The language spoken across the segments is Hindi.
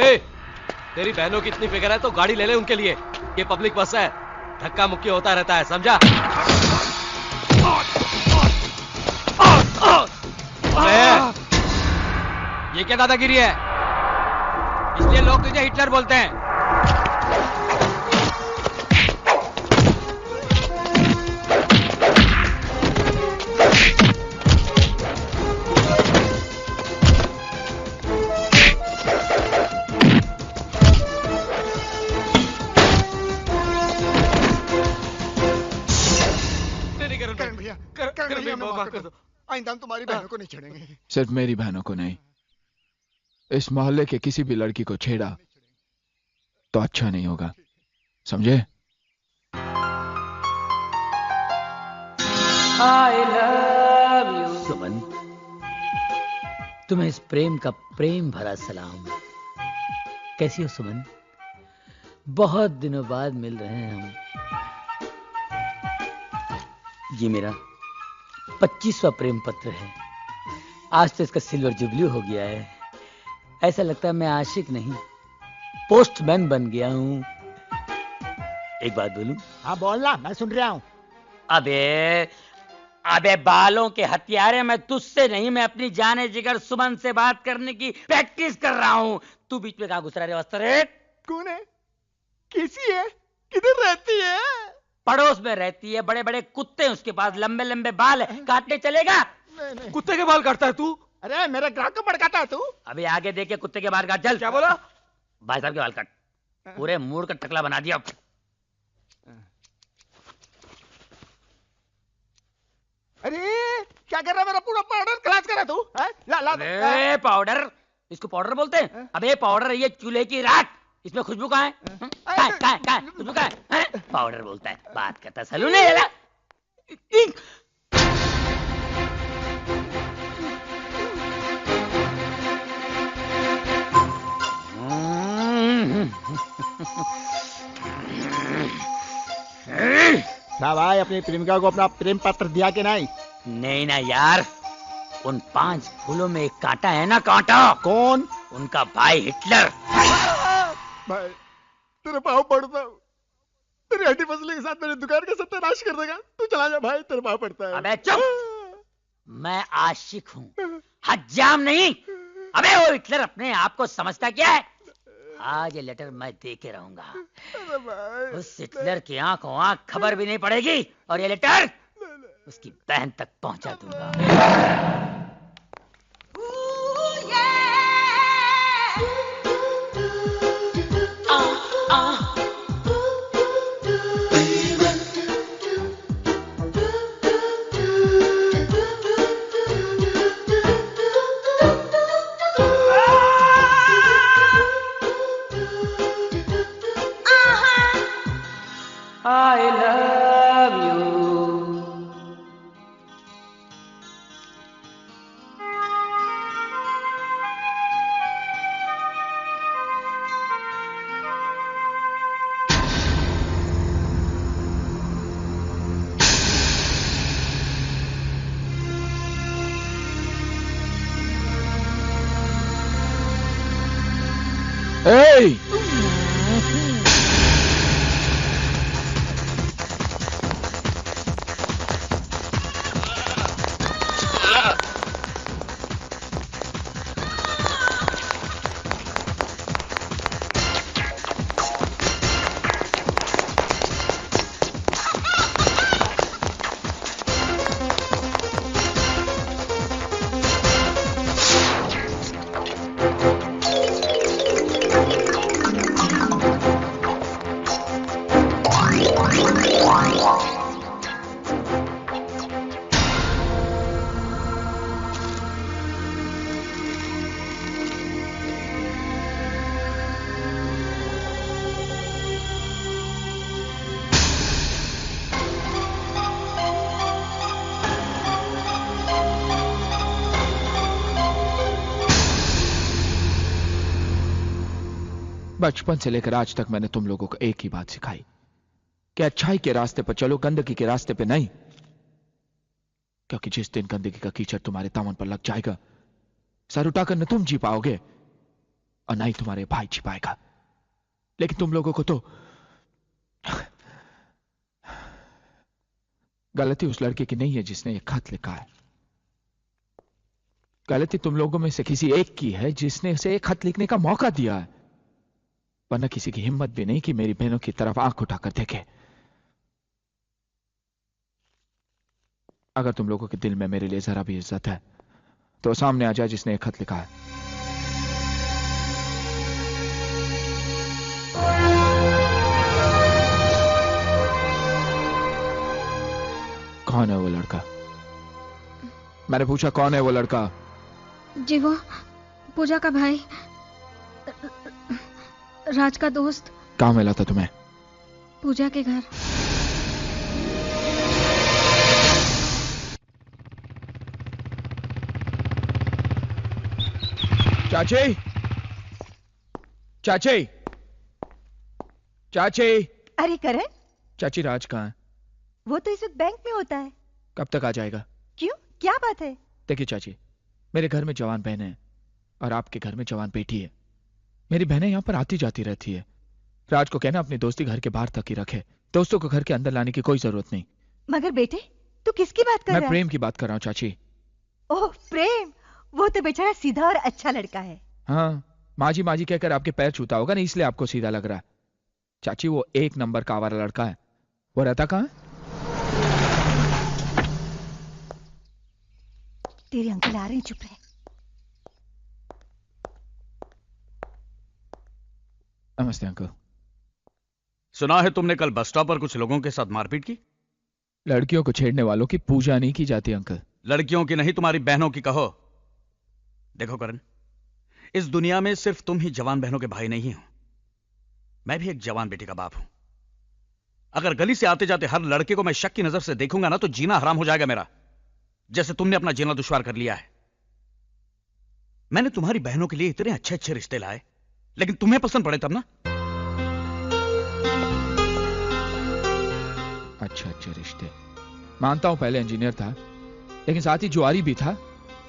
ए, तेरी बहनों की इतनी फिक्र है तो गाड़ी ले ले उनके लिए। ये पब्लिक बस है, धक्का मुक्की होता रहता है, समझा? ये क्या दादागिरी है? इसलिए लोग तुझे हिटलर बोलते हैं। आइंदा हम तुम्हारी बहनों को नहीं छेड़ेंगे। सिर्फ मेरी बहनों को नहीं, इस मोहल्ले के किसी भी लड़की को छेड़ा तो अच्छा नहीं होगा, समझे? I love you। सुमन, तुम्हें इस प्रेम का प्रेम भरा सलाम। कैसी हो सुमन? बहुत दिनों बाद मिल रहे हैं हम। ये मेरा 25वां प्रेम पत्र है। आज तो इसका सिल्वर जुबली हो गया है। ऐसा लगता है मैं आशिक नहीं, पोस्टमैन बन गया हूं। एक बात बोलूं? हाँ बोलना, मैं सुन रहा हूं। अबे बालों के हथियारे, मैं तुझसे नहीं, मैं अपनी जाने जिगर सुमन से बात करने की प्रैक्टिस कर रहा हूं। तू बीच में कहां घुस रहा है वस्त्र? कौन है? कैसी है? किधर रहती है? पड़ोस में रहती है। बड़े बड़े कुत्ते हैं उसके पास, लंबे लंबे बाल है। काटने चलेगा? नहीं। कुत्ते के बाल काटता है तू? अरे मेरे ग्राहक को भड़काता है तू। अभी आगे देखे कुत्ते के बाल काट। चल। क्या बोला? भाई साहब के बाल काट, पूरे मूड का टकला बना दिया। अरे क्या कर रहा है? मेरा पूरा पाउडर खलास कर रहा तू? ला ला। अरे पाउडर? इसको पाउडर बोलते हैं? अबे पाउडर, ये चूल्हे की राख। इसमें खुशबू कहाँ है? कहाँ है? खुशबू कहाँ है? पाउडर बोलता है, बात करता सलून है ये। क्या भाई, अपनी प्रेमिका को अपना प्रेम पत्र दिया कि नहीं? नहीं ना यार, उन 5 फूलों में एक कांटा है ना, कांटा। कौन? उनका भाई हिटलर। भाई तेरे पाँव पड़ता हूँ, तेरी हड्डी फसली के साथ मेरी दुकान का सत्यानाश कर देगा। तू चला जा भाई, तेरे पाँव पड़ता है। अबे चुप, मैं आशिक हूँ, हज्जाम नहीं। अबे वो हिटलर अपने आप को समझता क्या है? आज ये लेटर मैं दे के रहूंगा। उस हिटलर की आंखों आंख खबर भी नहीं पड़ेगी, और ये लेटर उसकी बहन तक पहुंचा दूंगा। I love you। Hey! बचपन से लेकर आज तक मैंने तुम लोगों को एक ही बात सिखाई कि अच्छाई के रास्ते पर चलो, गंदगी के रास्ते पे नहीं। क्योंकि जिस दिन गंदगी का कीचड़ तुम्हारे दामन पर लग जाएगा, सर उठाकर न तुम जी पाओगे और ना ही तुम्हारे भाई छिपाएगा। लेकिन तुम लोगों को तो गलती उस लड़के की नहीं है जिसने एक खत लिखा है। गलती तुम लोगों में से किसी एक की है जिसने उसे एक खत लिखने का मौका दिया है। वरना किसी की हिम्मत भी नहीं कि मेरी बहनों की तरफ आंख उठाकर देखे। अगर तुम लोगों के दिल में मेरे लिए जरा भी इज्जत है तो सामने आ जाए जिसने एक खत लिखा है। कौन है वो लड़का? मैंने पूछा कौन है वो लड़का? जी वो पूजा का भाई, राज का दोस्त। कहाँ मिला था तुम्हें? पूजा के घर। चाची, चाची, चाची। अरे करण, चाची राज कहाँ है? वो तो इस वक्त बैंक में होता है। कब तक आ जाएगा? क्यों, क्या बात है? देखिए चाची, मेरे घर में जवान बहनें हैं और आपके घर में जवान बेटी है। मेरी बहनें यहाँ पर आती जाती रहती है। राज को कहना अपनी दोस्ती घर के बाहर तक ही रखे, दोस्तों को घर के अंदर लाने की कोई जरूरत नहीं। मगर बेटे, तू किसकी बात कर रहा है? मैं प्रेम की बात कर रहा हूँ चाची। ओह प्रेम, वो तो बेचारा सीधा और अच्छा लड़का है। हाँ, माजी माजी कहकर आपके पैर छूता होगा ना, इसलिए आपको सीधा लग रहा है। चाची वो एक नंबर का आवारा लड़का है। वो रहता कहाँ है? तेरे अंकल आ रहे हैं, चुप रहे। नमस्ते अंकल। सुना है तुमने कल बस स्टॉप पर कुछ लोगों के साथ मारपीट की? लड़कियों को छेड़ने वालों की पूजा नहीं की जाती अंकल। लड़कियों की नहीं, तुम्हारी बहनों की कहो। देखो करण, इस दुनिया में सिर्फ तुम ही जवान बहनों के भाई नहीं हो, मैं भी एक जवान बेटी का बाप हूं। अगर गली से आते जाते हर लड़के को मैं शक की नजर से देखूंगा ना, तो जीना हराम हो जाएगा मेरा, जैसे तुमने अपना जीना दुश्वार कर लिया है। मैंने तुम्हारी बहनों के लिए इतने अच्छे अच्छे रिश्ते लाए, लेकिन तुम्हें पसंद पड़े तब ना। अच्छे रिश्ते मानता हूं, पहले इंजीनियर था, लेकिन साथ ही जुआरी भी था।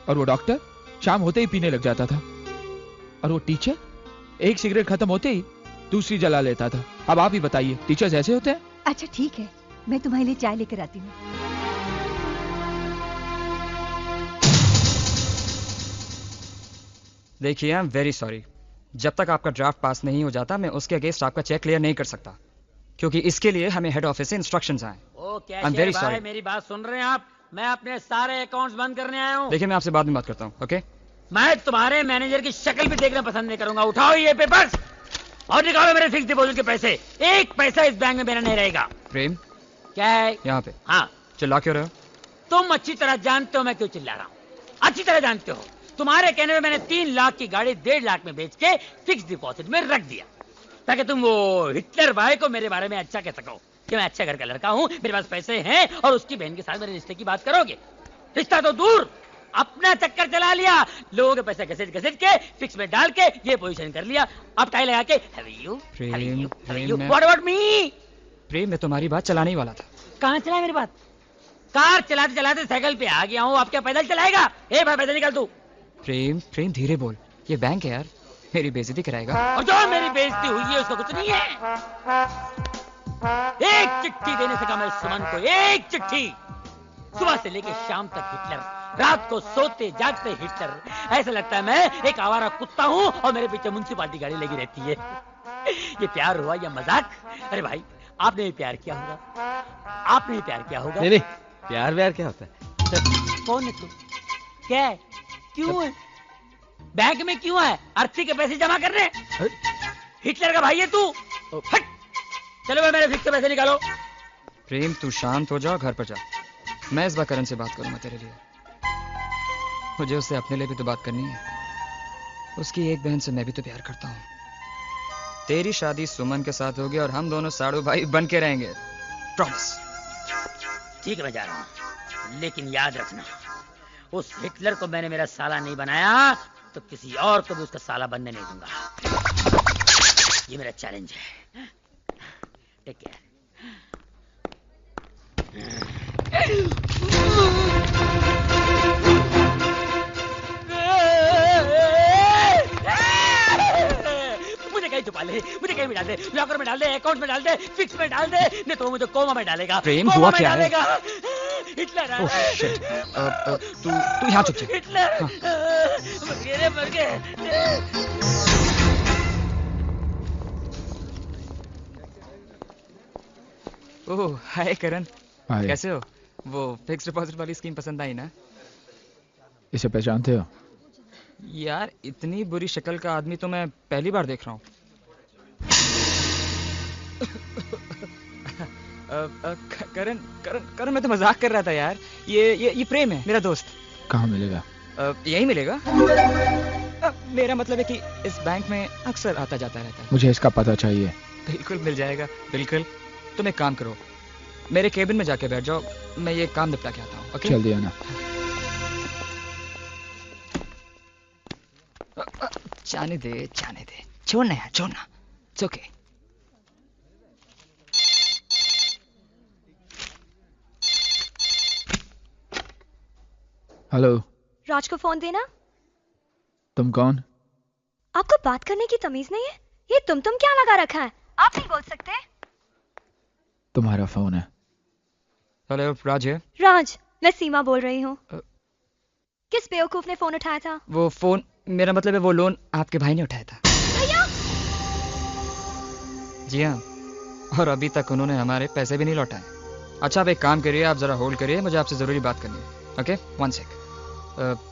और वो डॉक्टर शाम होते ही पीने लग जाता था। और वो टीचर एक सिगरेट खत्म होते ही दूसरी जला लेता था। अब आप ही बताइए, टीचर्स ऐसे होते हैं? अच्छा ठीक है, मैं तुम्हारे लिए चाय लेकर आती हूँ। देखिए, आई एम वेरी सॉरी। जब तक आपका ड्राफ्ट पास नहीं हो जाता, मैं उसके अगेंस्ट आपका चेक क्लियर नहीं कर सकता, क्योंकि इसके लिए हमें हेड ऑफिस से इंस्ट्रक्शंस आए। ओ कैशियर भाई, मेरी बात सुन रहे हैं आप? मैं अपने सारे अकाउंट्स बंद करने आया हूँ। देखिए, मैं आपसे बाद में बात करता हूँ, ओके? मैं तुम्हारे मैनेजर की शक्ल भी देखना पसंद नहीं करूंगा। उठाओ ये पेपर्स और निकालो मेरे फिक्स डिपॉजिट के पैसे। एक पैसा इस बैंक में मेरा नहीं रहेगा। प्रेम, क्या है यहाँ पे? हाँ, चिल्ला क्यों रहे हो? तुम अच्छी तरह जानते हो मैं क्यों चिल्ला रहा हूँ। अच्छी तरह जानते हो। तुम्हारे कहने में मैंने 3 लाख की गाड़ी 1.5 लाख में बेच के फिक्स डिपॉजिट में रख दिया, ताकि तुम वो हिटलर भाई को मेरे बारे में अच्छा कह सको कि मैं अच्छे घर का लड़का हूँ, मेरे पास पैसे हैं, और उसकी बहन के साथ मेरे रिश्ते की बात करोगे। रिश्ता तो दूर, अपना चक्कर चला लिया। लोगों के पैसे घसीट घसीट के फिक्स में डाल के ये पोजीशन कर लिया। अब टाई लगा के व्हाट अबाउट मी? प्रेम, मैं तुम्हारी बात चलाने ही वाला था। कहाँ चला मेरी बात? कार चलाते चलाते साइकिल पे आ गया हूँ। अब क्या पैदल चलाएगा? ए भाई, पैदल निकल तू। प्रेम, धीरे बोल, ये बैंक है यार, मेरी बेइज्जती कराएगा। और जो मेरी बेइज्जती हुई है उसको कुछ नहीं है। एक चिट्ठी देने से कहा मैं सुमन को, एक चिट्ठी। सुबह से लेकर शाम तक हिटलर, रात को सोते जागते हिटलर। ऐसा लगता है मैं एक आवारा कुत्ता हूँ और मेरे पीछे म्युनिसिपालिटी गाड़ी लगी रहती है। ये प्यार हुआ या मजाक? अरे भाई, आपने भी प्यार किया होगा, आपने भी प्यार किया होगा। नहीं, प्यार व्यार क्या होता है? कौन है तू? क्या है? क्यों है बैंक में? क्यों है? अर्थी के पैसे जमा करने? हिटलर का भाई है तू? हट! चलो भाई, मेरे फिक्स के पैसे निकालो। प्रेम, तू शांत हो जा, घर पर जा। मैं इस बार करण से बात करूंगा तेरे लिए। मुझे उससे अपने लिए भी तो बात करनी है। उसकी एक बहन से मैं भी तो प्यार करता हूँ। तेरी शादी सुमन के साथ होगी और हम दोनों साड़ू भाई बन के रहेंगे, प्रॉमिस। ठीक है, मैं जा रहा हूँ, लेकिन याद रखना, उस हिटलर को मैंने मेरा साला नहीं बनाया तो किसी और को भी उसका साला बनने नहीं दूंगा। ये मेरा चैलेंज है। Take care. छुपा ले, मुझे कहीं भी डाल दे, लॉकर में डाल दे, अकाउंट में डाल दे, फिक्स में डाल दे, नहीं तो मुझे कोमा में डालेगा। प्रेम, कोमा हुआ में क्या है? डालेगा। हिटलर आ ओह रहा है। शिट। तू यहाँ चुप जा। हिटलर मर गए। ओह हाय करण, हाय। कैसे हो? वो फिक्स डिपॉजिट वाली स्कीम पसंद आई ना? इसे पहचानते हो? यार इतनी बुरी शक्ल का आदमी तो मैं पहली बार देख रहा हूँ। करण करण करण मैं तो मजाक कर रहा था यार। ये प्रेम है, मेरा दोस्त। कहाँ मिलेगा? यही मिलेगा। मेरा मतलब है कि इस बैंक में अक्सर आता जाता रहता है। मुझे इसका पता चाहिए। बिल्कुल मिल जाएगा, बिल्कुल। तुम एक काम करो, मेरे केबिन में जाके बैठ जाओ, मैं ये काम निपटा के आता हूँ। ओके? जल्दी आना। जाने दे, छोड़ना यार, छोड़ना। It's okay. हेलो। राज को फोन देना। तुम कौन? आपको बात करने की तमीज नहीं है? ये तुम क्या लगा रखा है? आप नहीं बोल सकते? तुम्हारा फोन है। हेलो राज है। राज, मैं सीमा बोल रही हूँ। किस बेवकूफ ने फोन उठाया था? वो फोन, मेरा मतलब है वो लोन आपके भाई ने उठाया था। भैया? जी हाँ, और अभी तक उन्होंने हमारे पैसे भी नहीं लौटाए। अच्छा आप एक काम करिए, आप जरा होल्ड करिए, मुझे आपसे जरूरी बात करनी है। ओके, 1 सेक।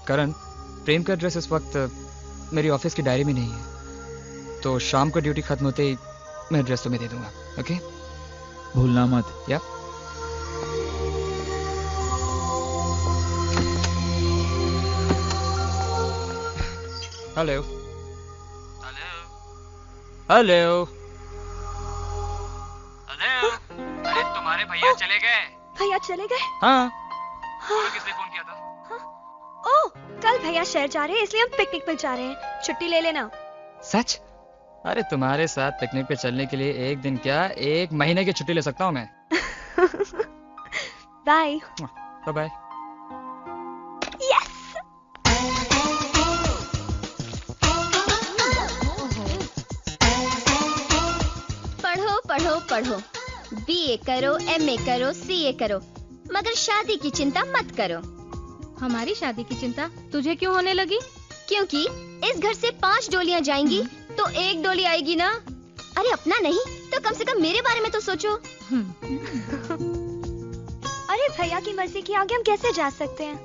करण, प्रेम का एड्रेस इस वक्त मेरी ऑफिस की डायरी में नहीं है, तो शाम को ड्यूटी खत्म होते ही मैं एड्रेस तुम्हें दे दूंगा। ओके? भूलना मत। या हेलो हेलो हेलो। अरे तुम्हारे भैया चले गए। भैया चले गए? हाँ। किसने फोन किया था? ओह, कल भैया शहर जा रहे हैं, इसलिए हम पिकनिक पर जा रहे हैं। छुट्टी ले लेना। सच? अरे तुम्हारे साथ पिकनिक पे चलने के लिए एक दिन क्या 1 महीने की छुट्टी ले सकता हूँ मैं। बाय। बाय। यस। पढ़ो पढ़ो पढ़ो, बीए करो, एमए करो, सीए करो, मगर शादी की चिंता मत करो। हमारी शादी की चिंता तुझे क्यों होने लगी? क्योंकि इस घर से 5 डोलियां जाएंगी तो 1 डोली आएगी ना। अरे अपना नहीं तो कम से कम मेरे बारे में तो सोचो। अरे भैया की मर्जी के आगे हम कैसे जा सकते हैं?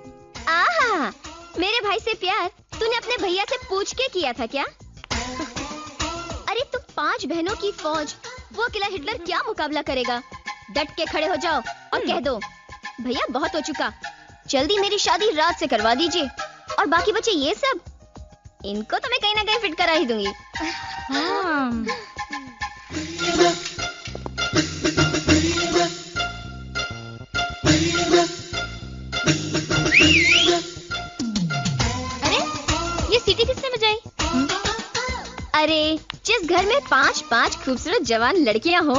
आहा, मेरे भाई से प्यार तूने अपने भैया से पूछ के किया था क्या? अरे तुम 5 बहनों की फौज, वो अकेला हिटलर क्या मुकाबला करेगा? डट के खड़े हो जाओ और कह दो भैया बहुत हो चुका, जल्दी मेरी शादी रात से करवा दीजिए, और बाकी बचे ये सब, इनको तो मैं कहीं ना कहीं फिट करा ही दूंगी। अरे ये सीटी किसने बजाई? अरे जिस घर में 5-5 खूबसूरत जवान लड़कियां हो,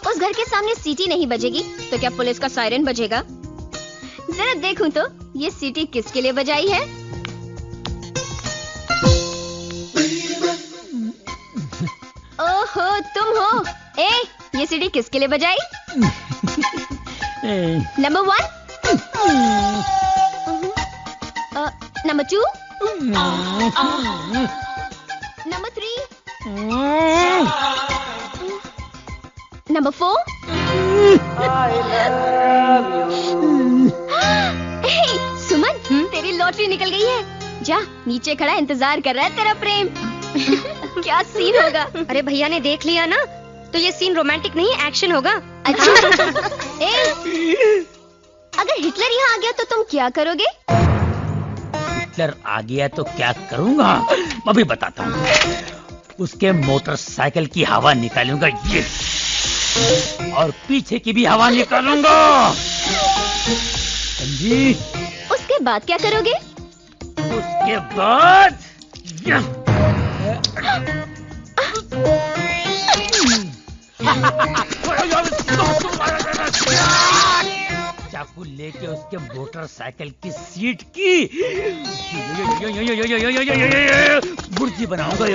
उस घर के सामने सीटी नहीं बजेगी तो क्या पुलिस का सायरन बजेगा? जरा देखूं तो ये सीटी किसके लिए बजाई है? ओहो तुम हो। ए, ये सीटी किसके लिए बजाई? Number 1, number 2, number 3, number 4। सुमन, तेरी लॉटरी निकल गई है। जा, नीचे खड़ा इंतजार कर रहा है तेरा प्रेम। क्या सीन होगा? अरे भैया ने देख लिया ना, तो ये सीन रोमांटिक नहीं एक्शन होगा। अच्छा। अगर हिटलर यहाँ आ गया तो तुम क्या करोगे? हिटलर आ गया तो क्या करूंगा अभी बताता हूँ। उसके मोटरसाइकिल की हवा निकालूंगा ये, और पीछे की भी हवा निकालूंगा। समझी? उसके बाद क्या करोगे? उसके बाद चाकू लेके उसके मोटरसाइकिल की सीट की बुर्जी बनाऊंगा।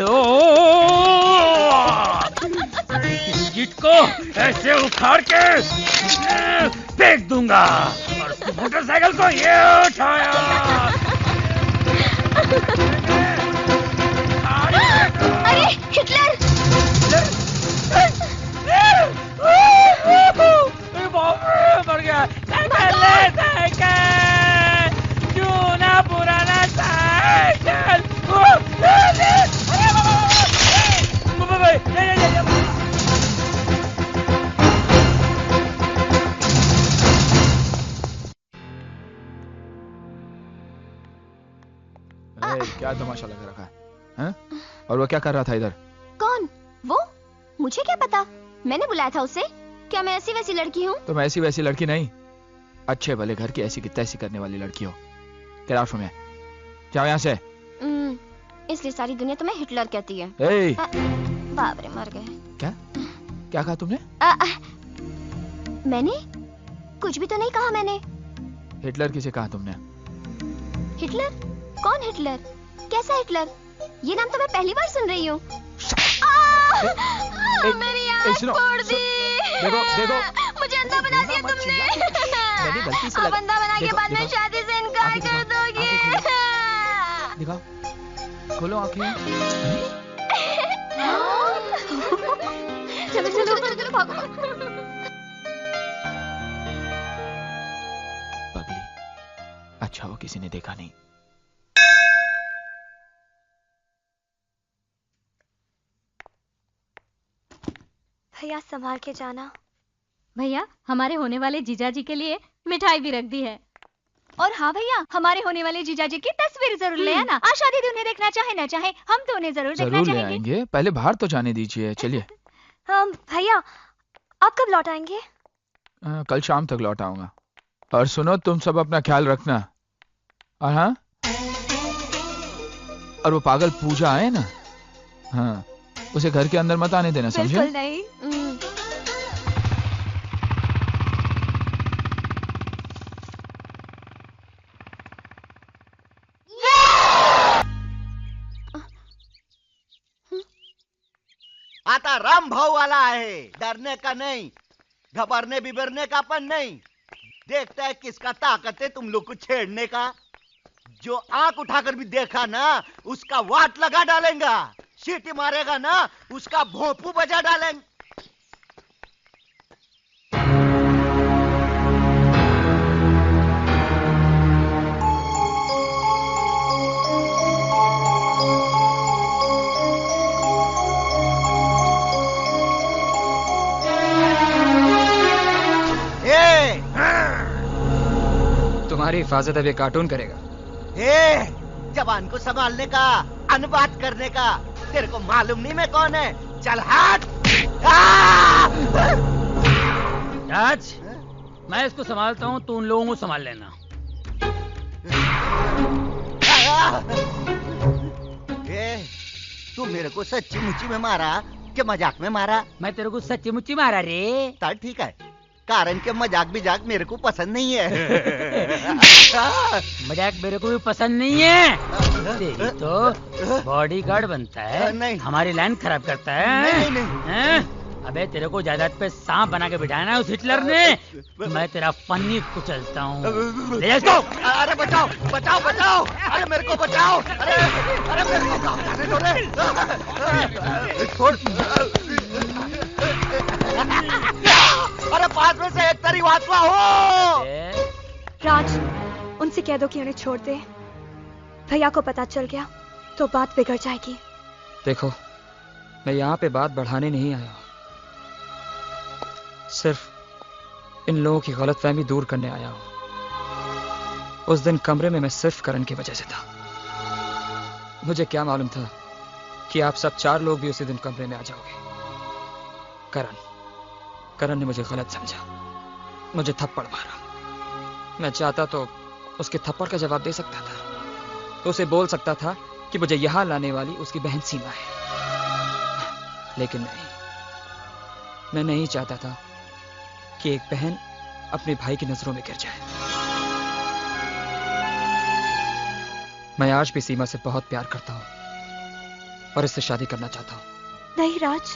सीट को ऐसे उखाड़ के फेंक दूंगा और उसकी मोटरसाइकिल को ये उठाया। अरे हिटलर! मर गया। चूना पुराना साइकिल। क्या तमाशा लगा रखा है? और वो क्या कर रहा था इधर? कौन? वो? मुझे क्या पता, मैंने बुलाया था उसे। क्या मैं ऐसी वैसी लड़की हूँ? तुम ऐसी वैसी लड़की नहीं, अच्छे भले घर की ऐसी की तैसी करने वाली लड़की हो। तेरा सुने, जाओ यहाँ से। इसलिए सारी दुनिया तुम्हें हिटलर कहती है। बाप रे, मर गए। क्या क्या कहा तुमने? मैंने कुछ भी तो नहीं कहा। मैंने हिटलर किसे कहा तुमने? हिटलर? कौन हिटलर? कैसा हिटलर? ये नाम तो मैं पहली बार सुन रही हूँ। मेरी आँख फोड़ दी। देखो मुझे अंधा बना दिया तुमने। मैंने गलती से अब अंधा बना के बाद में शादी से इनकार कर दोगे। दिखाओ, खोलो आँखें। चलो चलो चलो चलो भागो। पगली, अच्छा वो किसी ने देखा नहीं। भैया संभाल के जाना। भैया हमारे होने वाले जीजाजी के लिए मिठाई भी रख दी है। और हाँ भैया, हमारे होने वाले जीजाजी की तस्वीर जरूर ले आना। आज शादी तो उन्हें देखना चाहे ना चाहे, हम तो उन्हें जरूर देखना ले चाहेंगे। आएंगे, पहले बाहर तो जाने दीजिए। चलिए। भैया आप कब लौट आएंगे? कल शाम तक लौट आऊंगा। और सुनो, तुम सब अपना ख्याल रखना। और हाँ, और वो पागल पूजा आए ना, हाँ, उसे घर के अंदर मत आने देना, समझे? बिल्कुल नहीं। आता राम भाव वाला है, डरने का नहीं, घबरने बिबरने का पण नहीं। देखता है किसका ताकत है तुम लोग को छेड़ने का। जो आंख उठाकर भी देखा ना, उसका वाट लगा डालेंगा। सीटी मारेगा ना, उसका भोंपू बजा डालेंगे। तुम्हारी हिफाजत अब ये कार्टून करेगा। जवान को संभालने का, अनुवाद करने का तेरे को मालूम नहीं मैं कौन है? चल हट। राज, मैं इसको संभालता हूँ, तू उन लोगों को संभाल लेना। तू मेरे को सच्ची मुच्ची में मारा कि मजाक में मारा? मैं तेरे को सच्ची मुच्ची मारा रे। चल ठीक है, कारण के मजाक बिजाक मेरे को पसंद नहीं है। मजाक मेरे को भी पसंद नहीं है। तेरी तो बॉडीगार्ड बनता है, नहीं। हमारी लाइन खराब करता है। नहीं। अबे तेरे को जायदाद पे सांप बना के बिठाया ना उस हिटलर ने, मैं तेरा फन्नी कुचलता हूँ। ले जा इसको। अरे बचाओ बचाओ बचाओ, अरे मेरे को बचाओ। अरे मेरे को जाने दो रे। छोड़। अरे 5 में से एक तरी वाचवा हो। राज, उनसे कह दो कि उन्हें छोड़ दे। भैया को पता चल गया तो बात बिगड़ जाएगी। देखो, मैं यहाँ पे बात बढ़ाने नहीं आया, सिर्फ इन लोगों की गलतफहमी दूर करने आया हूँ। उस दिन कमरे में मैं सिर्फ करण की वजह से था। मुझे क्या मालूम था कि आप सब 4 लोग भी उसी दिन कमरे में आ जाओगे। करण ने मुझे गलत समझा, मुझे थप्पड़ मारा। मैं चाहता तो उसके थप्पड़ का जवाब दे सकता था, तो उसे बोल सकता था कि मुझे यहां लाने वाली उसकी बहन सीमा है। लेकिन नहीं, मैं नहीं चाहता था कि एक बहन अपने भाई की नजरों में गिर जाए। मैं आज भी सीमा से बहुत प्यार करता हूं और इससे शादी करना चाहता हूं। नहीं राज,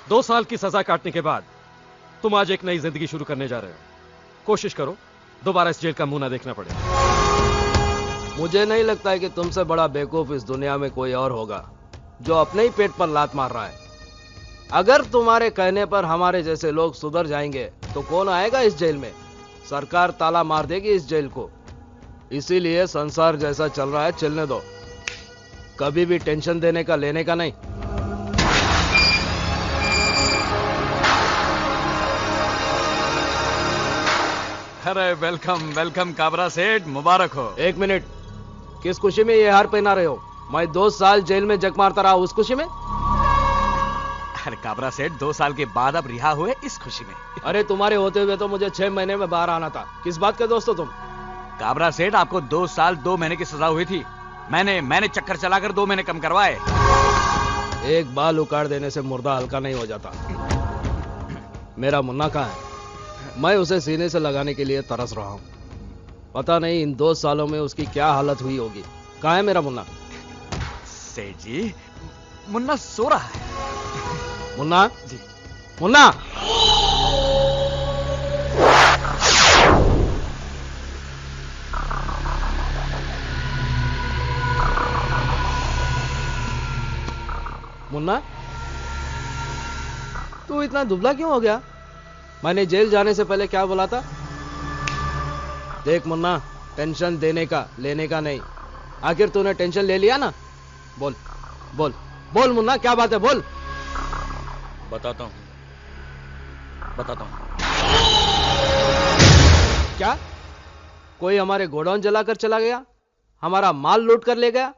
2 साल की सजा काटने के बाद तुम आज एक नई जिंदगी शुरू करने जा रहे हो। कोशिश करो दोबारा इस जेल का मुंह ना देखना पड़े। मुझे नहीं लगता है कि तुमसे बड़ा बेवकूफ इस दुनिया में कोई और होगा जो अपने ही पेट पर लात मार रहा है। अगर तुम्हारे कहने पर हमारे जैसे लोग सुधर जाएंगे तो कौन आएगा इस जेल में? सरकार ताला मार देगी इस जेल को। इसीलिए संसार जैसा चल रहा है चलने दो, कभी भी टेंशन देने का लेने का नहीं। अरे वेलकम वेलकम काबरा सेठ, मुबारक हो। 1 मिनट, किस खुशी में ये हार पहना रहे हो? मैं 2 साल जेल में जग मारता रहा उस खुशी में? अरे काबरा सेठ 2 साल के बाद अब रिहा हुए इस खुशी में। अरे तुम्हारे होते हुए तो मुझे 6 महीने में बाहर आना था। किस बात के दोस्त हो तुम? काबरा सेठ आपको 2 साल 2 महीने की सजा हुई थी। मैंने चक्कर चलाकर 2 महीने कम करवाए। एक बाल उखाड़ देने से मुर्दा हल्का नहीं हो जाता। मेरा मुन्ना कहाँ है? मैं उसे सीने से लगाने के लिए तरस रहा हूं। पता नहीं इन 2 सालों में उसकी क्या हालत हुई होगी। कहाँ है मेरा मुन्ना? सेठ जी, मुन्ना सो रहा है। मुन्ना जी, मुन्ना। मुन्ना, तू इतना दुबला क्यों हो गया? मैंने जेल जाने से पहले क्या बोला था? देख मुन्ना, टेंशन देने का लेने का नहीं। आखिर तूने टेंशन ले लिया ना? बोल बोल बोल मुन्ना, क्या बात है? बोल। बताता हूं। क्या कोई हमारे गोडाउन जलाकर चला गया, हमारा माल लूट कर ले गया,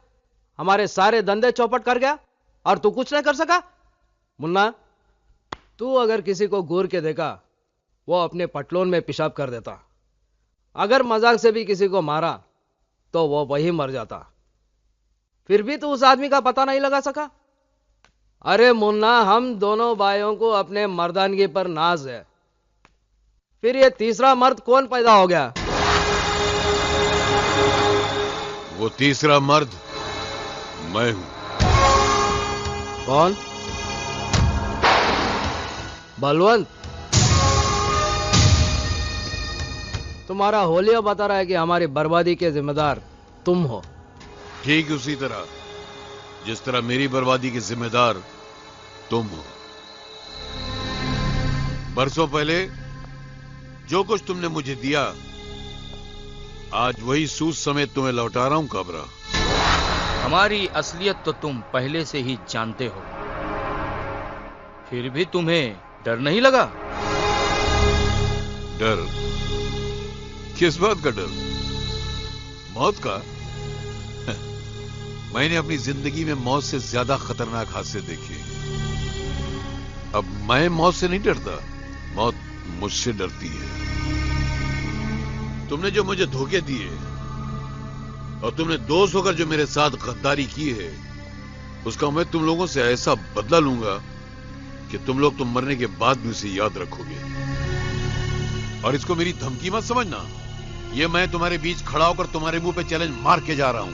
हमारे सारे धंधे चौपट कर गया और तू कुछ नहीं कर सका? मुन्ना, तू अगर किसी को घूर के देखा वो अपने पटलोन में पेशाब कर देता। अगर मजाक से भी किसी को मारा तो वो वही मर जाता। फिर भी तू उस आदमी का पता नहीं लगा सका? अरे मुन्ना, हम दोनों भाइयों को अपने मर्दानगी पर नाज है। फिर ये तीसरा मर्द कौन पैदा हो गया? वो तीसरा मर्द मैं हूं। कौन? बलवंत। तुम्हारा होलिया बता रहा है कि हमारी बर्बादी के जिम्मेदार तुम हो। ठीक उसी तरह जिस तरह मेरी बर्बादी के जिम्मेदार तुम हो। बरसों पहले जो कुछ तुमने मुझे दिया, आज वही सूद समेत तुम्हें लौटा रहा हूं काबरा। हमारी असलियत तो तुम पहले से ही जानते हो, फिर भी तुम्हें डर नहीं लगा? डर? किस बात का डर? मौत का? मैंने अपनी जिंदगी में मौत से ज्यादा खतरनाक हादसे देखे। अब मैं मौत से नहीं डरता, मौत मुझसे डरती है। तुमने जो मुझे धोखे दिए और तुमने दोस्त होकर जो मेरे साथ गद्दारी की है, उसका मैं तुम लोगों से ऐसा बदला लूंगा कि तुम लोग तो मरने के बाद भी उसे याद रखोगे। और इसको मेरी धमकी मत समझना, ये मैं तुम्हारे बीच खड़ा होकर तुम्हारे मुंह पे चैलेंज मार के जा रहा हूं।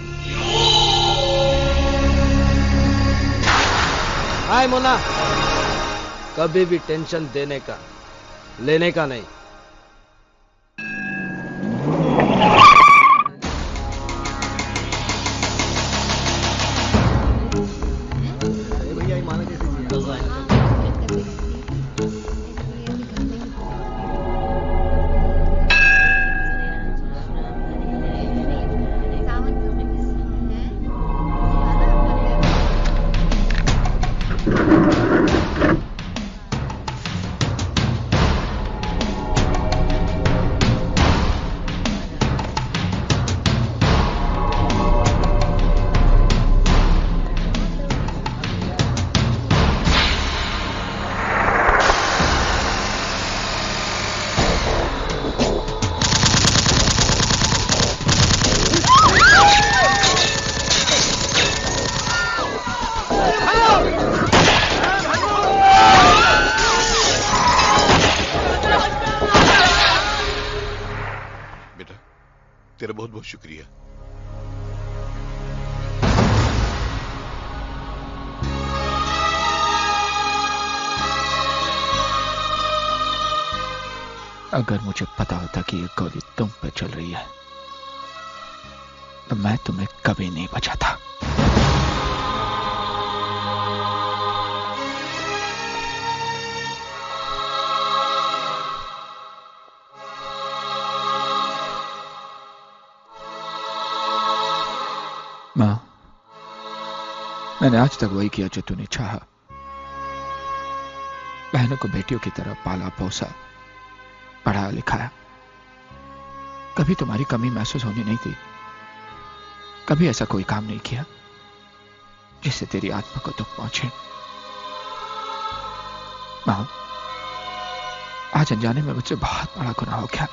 हाय मुन्ना, कभी भी टेंशन देने का लेने का नहीं। तेरा बहुत बहुत शुक्रिया। अगर मुझे पता होता कि ये गोली तुम पे चल रही है तो मैं तुम्हें कभी नहीं बचाता। मां, मैंने आज तक वही किया जो तूने चाहा। बहनों को बेटियों की तरह पाला पोसा, पढ़ाया लिखाया। कभी तुम्हारी कमी महसूस होनी नहीं दी। कभी ऐसा कोई काम नहीं किया जिससे तेरी आत्मा को दुख पहुंचे। मां, आज अनजाने में मुझसे बहुत बड़ा गुनाह हो गया।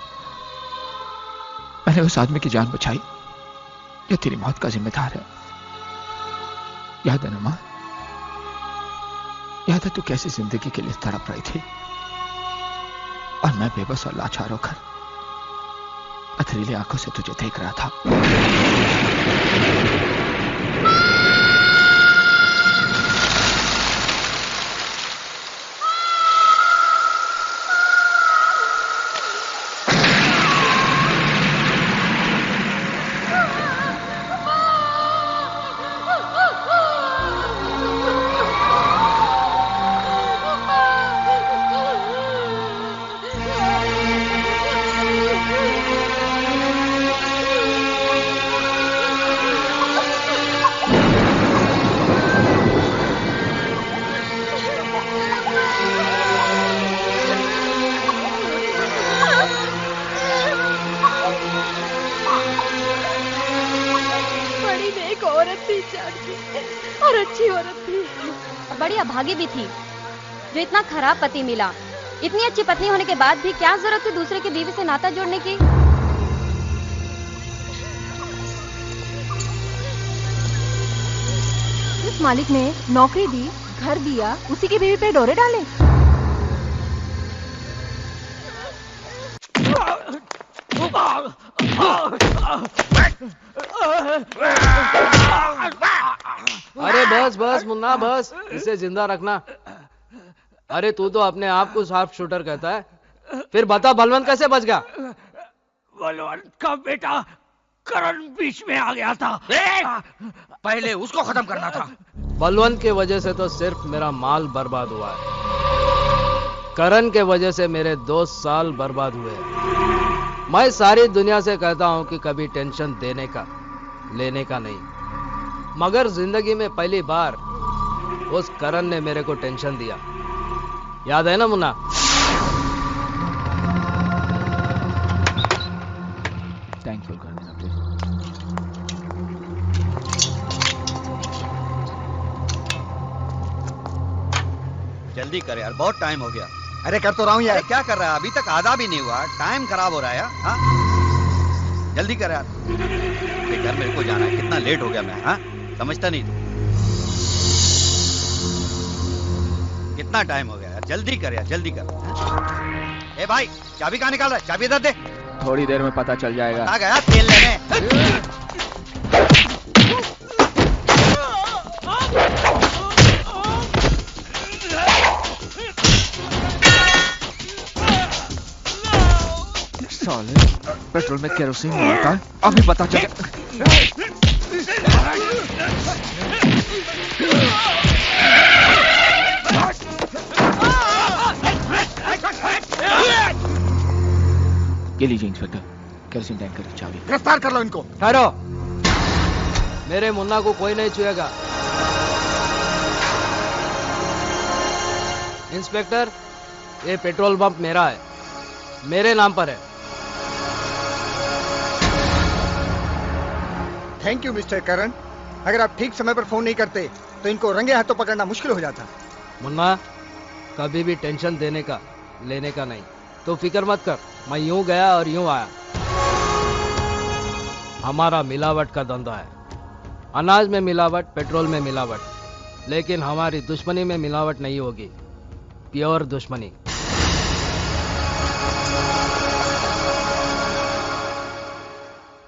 मैंने उस आदमी की जान बचाई जो तेरी मौत का जिम्मेदार है। याद है ना मां? याद है तू कैसी जिंदगी के लिए तड़प रही थी और मैं बेबस और लाचार होकर पथरीली आंखों से तुझे देख रहा था। जो इतना खराब पति मिला, इतनी अच्छी पत्नी होने के बाद भी क्या जरूरत थी दूसरे की बीवी से नाता जोड़ने की। इस मालिक ने नौकरी दी, घर दिया, उसी की बीवी पे डोरे डाले। अरे बस बस मुन्ना बस, इसे जिंदा रखना। अरे तू तो अपने आप को शार्प शूटर कहता है, फिर बता बलवंत कैसे बच गया? बलवंत का बेटा करण बीच में आ गया था। पहले उसको खत्म करना था। बलवंत की वजह से तो सिर्फ मेरा माल बर्बाद हुआ है। करण के वजह से मेरे 2 साल बर्बाद हुए। मैं सारी दुनिया से कहता हूं कि कभी टेंशन देने का लेने का नहीं, मगर जिंदगी में पहली बार उस करण ने मेरे को टेंशन दिया। याद है ना मुन्ना? थैंकफुल कर देना प्लीज। जल्दी कर यार, बहुत टाइम हो गया। अरे कर तो रहा हूं यार। क्या कर रहा है? अभी तक आधा भी नहीं हुआ, टाइम खराब हो रहा है। हाँ जल्दी कर यार, घर मेरे को जाना है। कितना लेट हो गया मैं, हाँ समझता नहीं तू। कितना टाइम हो गया यार, जल्दी कर यार, जल्दी कर। ए भाई, चाबी कहाँ निकाल रहा है? चाबी इधर दे। थोड़ी देर में पता चल जाएगा। आ गया तेल लेने। साले, पेट्रोल में केरोसिन नहीं होता है, अभी पता चल। ये लीजिए इंस्पेक्टर, केरोसिन टैंकर की चाबी। गिरफ्तार कर लो इनको। ठहरो, मेरे मुन्ना को कोई नहीं छुएगा। इंस्पेक्टर, ये पेट्रोल पंप मेरा है, मेरे नाम पर है। थैंक यू मिस्टर करण। अगर आप ठीक समय पर फोन नहीं करते तो इनको रंगे हाथों पकड़ना मुश्किल हो जाता। मुन्ना, कभी भी टेंशन देने का लेने का नहीं, तो फिक्र मत कर। मैं यूं गया और यूं आया। हमारा मिलावट का धंधा है, अनाज में मिलावट, पेट्रोल में मिलावट, लेकिन हमारी दुश्मनी में मिलावट नहीं होगी। प्योर दुश्मनी।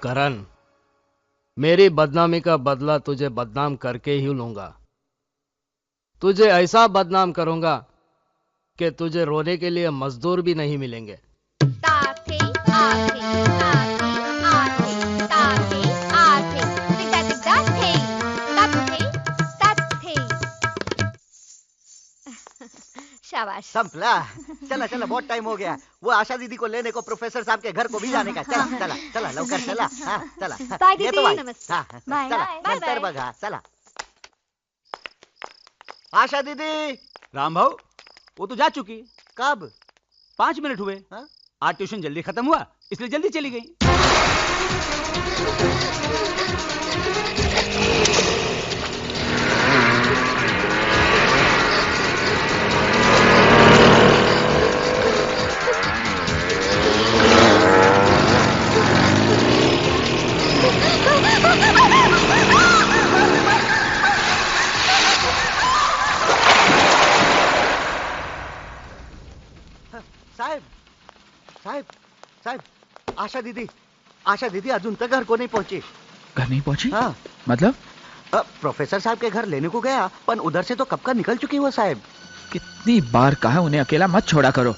करण, मेरी बदनामी का बदला तुझे बदनाम करके ही लूंगा। तुझे ऐसा बदनाम करूंगा कि तुझे रोने के लिए मजदूर भी नहीं मिलेंगे। शाबाश। संपला। चला चला, बहुत टाइम हो गया। वो आशा दीदी को लेने को प्रोफेसर साहब के घर को भी जाने का। चला चला चला लवकर चला। हाँ चला। बाय ये तो दीदी। भाई। नमस्ते। हाँ बाय। चला बाय नंतर बाय। बघा। चला आशा दीदी। राम भाऊ, वो तो जा चुकी। कब? 5 मिनट हुए। आज ट्यूशन जल्दी खत्म हुआ, इसलिए जल्दी चली गई। साहेब साहेब साहेब, आशा दीदी अजून तक घर को नहीं पहुंची। घर नहीं पहुंची? हाँ। मतलब? प्रोफेसर साहब के घर लेने को गया, पर उधर से तो कब का निकल चुकी वो साहेब। कितनी बार कहा उन्हें अकेला मत छोड़ा करो।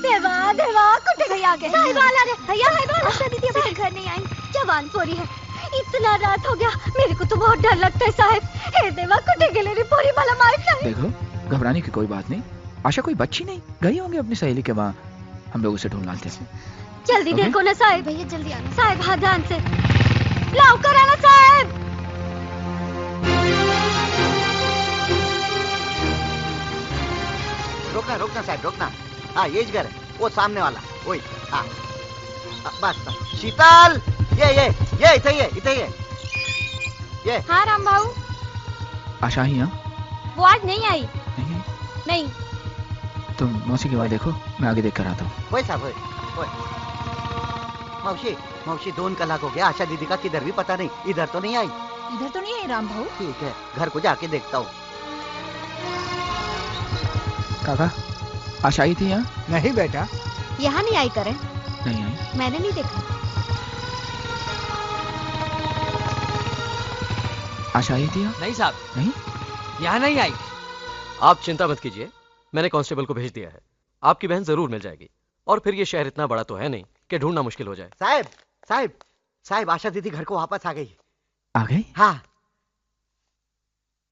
देवा देवा कुटे भैया आ गए। साहिबा आ रहे। भैया आशा दीदी अभी तक घर नहीं आई। जवान पोरी है, इतना रात हो गया, मेरे को तो बहुत डर लगता है साहब। हे देवा कुटे गेले रे पोरी वाला मार खाए। देखो, घबराने की कोई बात नहीं। आशा कोई बच्ची नहीं, गई होंगी अपनी सहेली के वहाँ। हम लोग उसे ढूंढ लाते हैं। जल्दी देखो ना साहब। भैया जल्दी आना साहब। हाँ ध्यान से लाओ कर आना साहब। रोकना साहब रोकना। हाँ ये घर है, वो सामने वाला वही। हाँ बस बस। शीतल, ये इथे ये। हाँ राम भाऊ, आशा ही? हाँ, वो आज नहीं आई। नहीं। तुम मौसी के वहाँ देखो, मैं आगे देख कर आता हूँ। वही साहब वही। मौसी 2 कलाक हो गया, आशा दीदी का किधर भी पता नहीं। इधर तो नहीं आई। इधर तो नहीं आई राम भाऊ। ठीक है, घर को जाके देखता हूँ। काका, आशा आई थी यहाँ? नहीं बेटा, यहाँ नहीं आई करण। नहीं आई। मैंने नहीं देखा। आशा आई थी यहाँ? नहीं साहब, नहीं, यहाँ नहीं आई। आप चिंता मत कीजिए, मैंने कांस्टेबल को भेज दिया है। आपकी बहन जरूर मिल जाएगी। और फिर ये शहर इतना बड़ा तो है नहीं कि ढूंढना मुश्किल हो जाए। साहब आशा दीदी घर को वापस आ गई। आ गई? हाँ।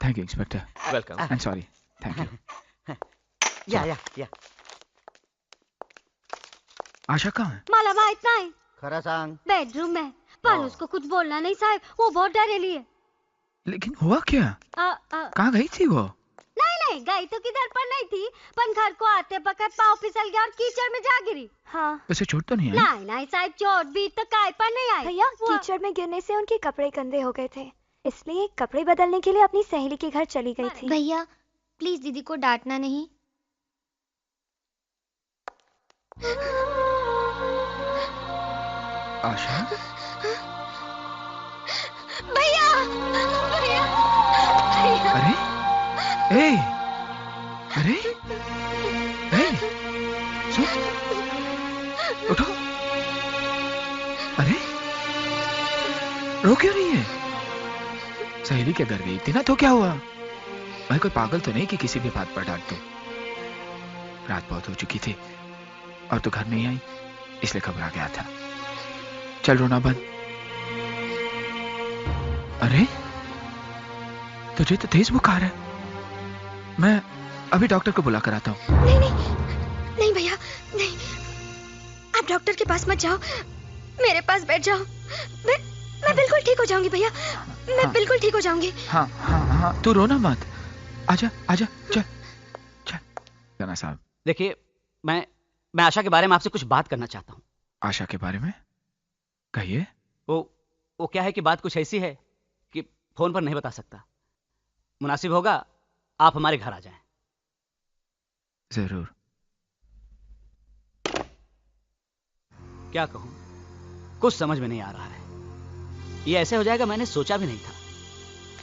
Thank you inspector. Welcome. I am sorry. Thank you. या। आशा कहाँ है? मला माहित नाही। खरा सांग। बेडरूम में, पर उसको कुछ बोलना नहीं साहब, वो बहुत डरेली है। लेकिन हुआ क्या? कहाँ गई थी वो? नहीं गई तो किधर पर नहीं थी, पर घर को आते वक्त पाँव फिसल गया और कीचड़ में जा गिरी। हाँ। वैसे चोट तो नहीं आई? नहीं साहब, चोट भी तो काय पर नहीं आई। भैया कीचड़ में गिरने से उनके कपड़े गंदे हो गए थे, इसलिए कपड़े बदलने के लिए अपनी सहेली के घर चली गई थी। भैया प्लीज दीदी को डांटना नहीं। आशा? भैया अरे सुन, उठो। अरे रो क्यों रही है? सहेली के घर गई थी ना, तो क्या हुआ? मैं कोई पागल तो नहीं कि किसी भी बात पर डांट दूं। रात बहुत हो चुकी थी और तू घर नहीं आई, इसलिए घबरा गया था। चल रोना बंद। अरे तुझे तो तेज बुखार है। मैं अभी डॉक्टर को बुला कर आता हूँ। नहीं भैया नहीं, आप डॉक्टर के पास मत जाओ, मेरे पास बैठ जाओ। मैं बिल्कुल ठीक हो जाऊंगी भैया, मैं बिल्कुल ठीक हो जाऊंगी। हाँ, तू रोना मत। आजा चल जना साहब। देखिए, मैं आशा के बारे में आपसे कुछ बात करना चाहता हूँ। आशा के बारे में? कहिए। वो क्या है कि बात कुछ ऐसी है कि फोन पर नहीं बता सकता। मुनासिब होगा आप हमारे घर आ जाएं। जरूर। क्या कहूं, कुछ समझ में नहीं आ रहा है। ये ऐसे हो जाएगा मैंने सोचा भी नहीं था।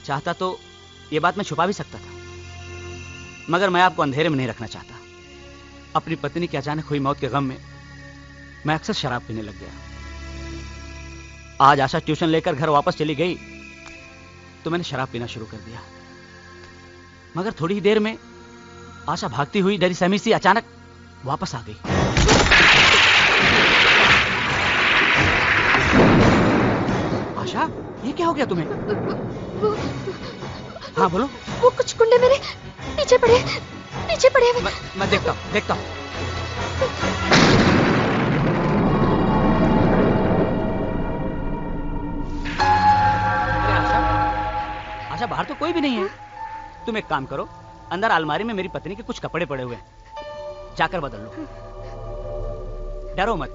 चाहता तो ये बात मैं छुपा भी सकता था, मगर मैं आपको अंधेरे में नहीं रखना चाहता। अपनी पत्नी की अचानक हुई मौत के गम में मैं अक्सर शराब पीने लग गया। आज आशा ट्यूशन लेकर घर वापस चली गई तो मैंने शराब पीना शुरू कर दिया। मगर थोड़ी ही देर में आशा भागती हुई डरी सहमी सी अचानक वापस आ गई। आशा, ये क्या हो गया तुम्हें? हाँ बोलो। वो कुछ गुंडे मेरे पीछे पड़े, नीचे पड़े हुए। मैं देखता हूँ, देखता हूँ। अरे आशा बाहर तो कोई भी नहीं है। तुम एक काम करो, अंदर अलमारी में मेरी पत्नी के कुछ कपड़े पड़े हुए हैं, जाकर बदल लो। डरो मत,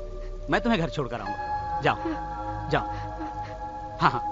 मैं तुम्हें घर छोड़कर आऊंगा। जाओ जाओ। हाँ हाँ।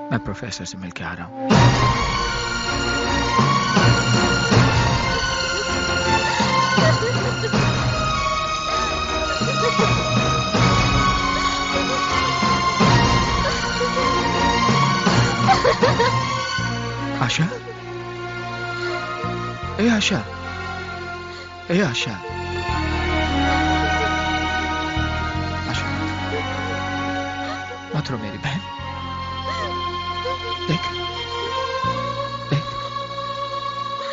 मैं प्रोफेसर से मिलके आ रहा हूं। आशा, ए आशा, ए आशा, आशा, मत रो मेरी बहन। देख, देख,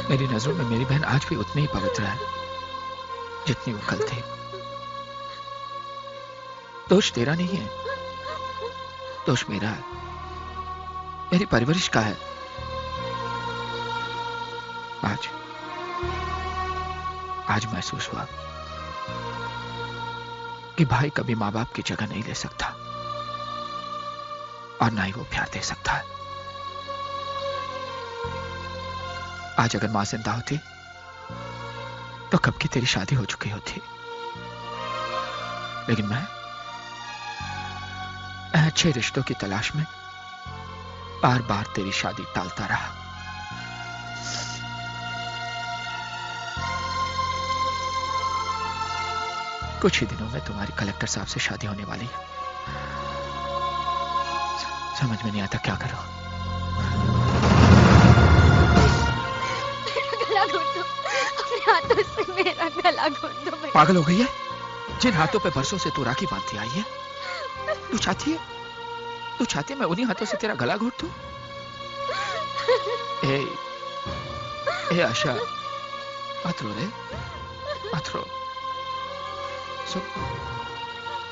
मेरी नजरों में मेरी बहन आज भी उतनी ही पवित्र है जितनी वो कल थी। दोष तेरा नहीं है, दोष मेरा है, मेरी परवरिश का है। आज महसूस हुआ कि भाई कभी मां बाप की जगह नहीं ले सकता और ना ही वो प्यार दे सकता है। आज अगर मां जिंदा होती तो कब की तेरी शादी हो चुकी होती, लेकिन मैं अच्छे रिश्तों की तलाश में बार बार तेरी शादी टालता रहा। कुछ ही दिनों में तुम्हारी कलेक्टर साहब से शादी होने वाली है। समझ में नहीं आता क्या करो। मेरा गला घोट दो, अपने हाथों से मेरा गला घोट दो। पागल हो गई है? जिन हाथों पे बरसों से तू राखी बांधती आई है, तू चाहती है मैं उन्हीं हाथों से तेरा गला घोट दूं? ए आशा, मत रो रे, मत रो। सुन,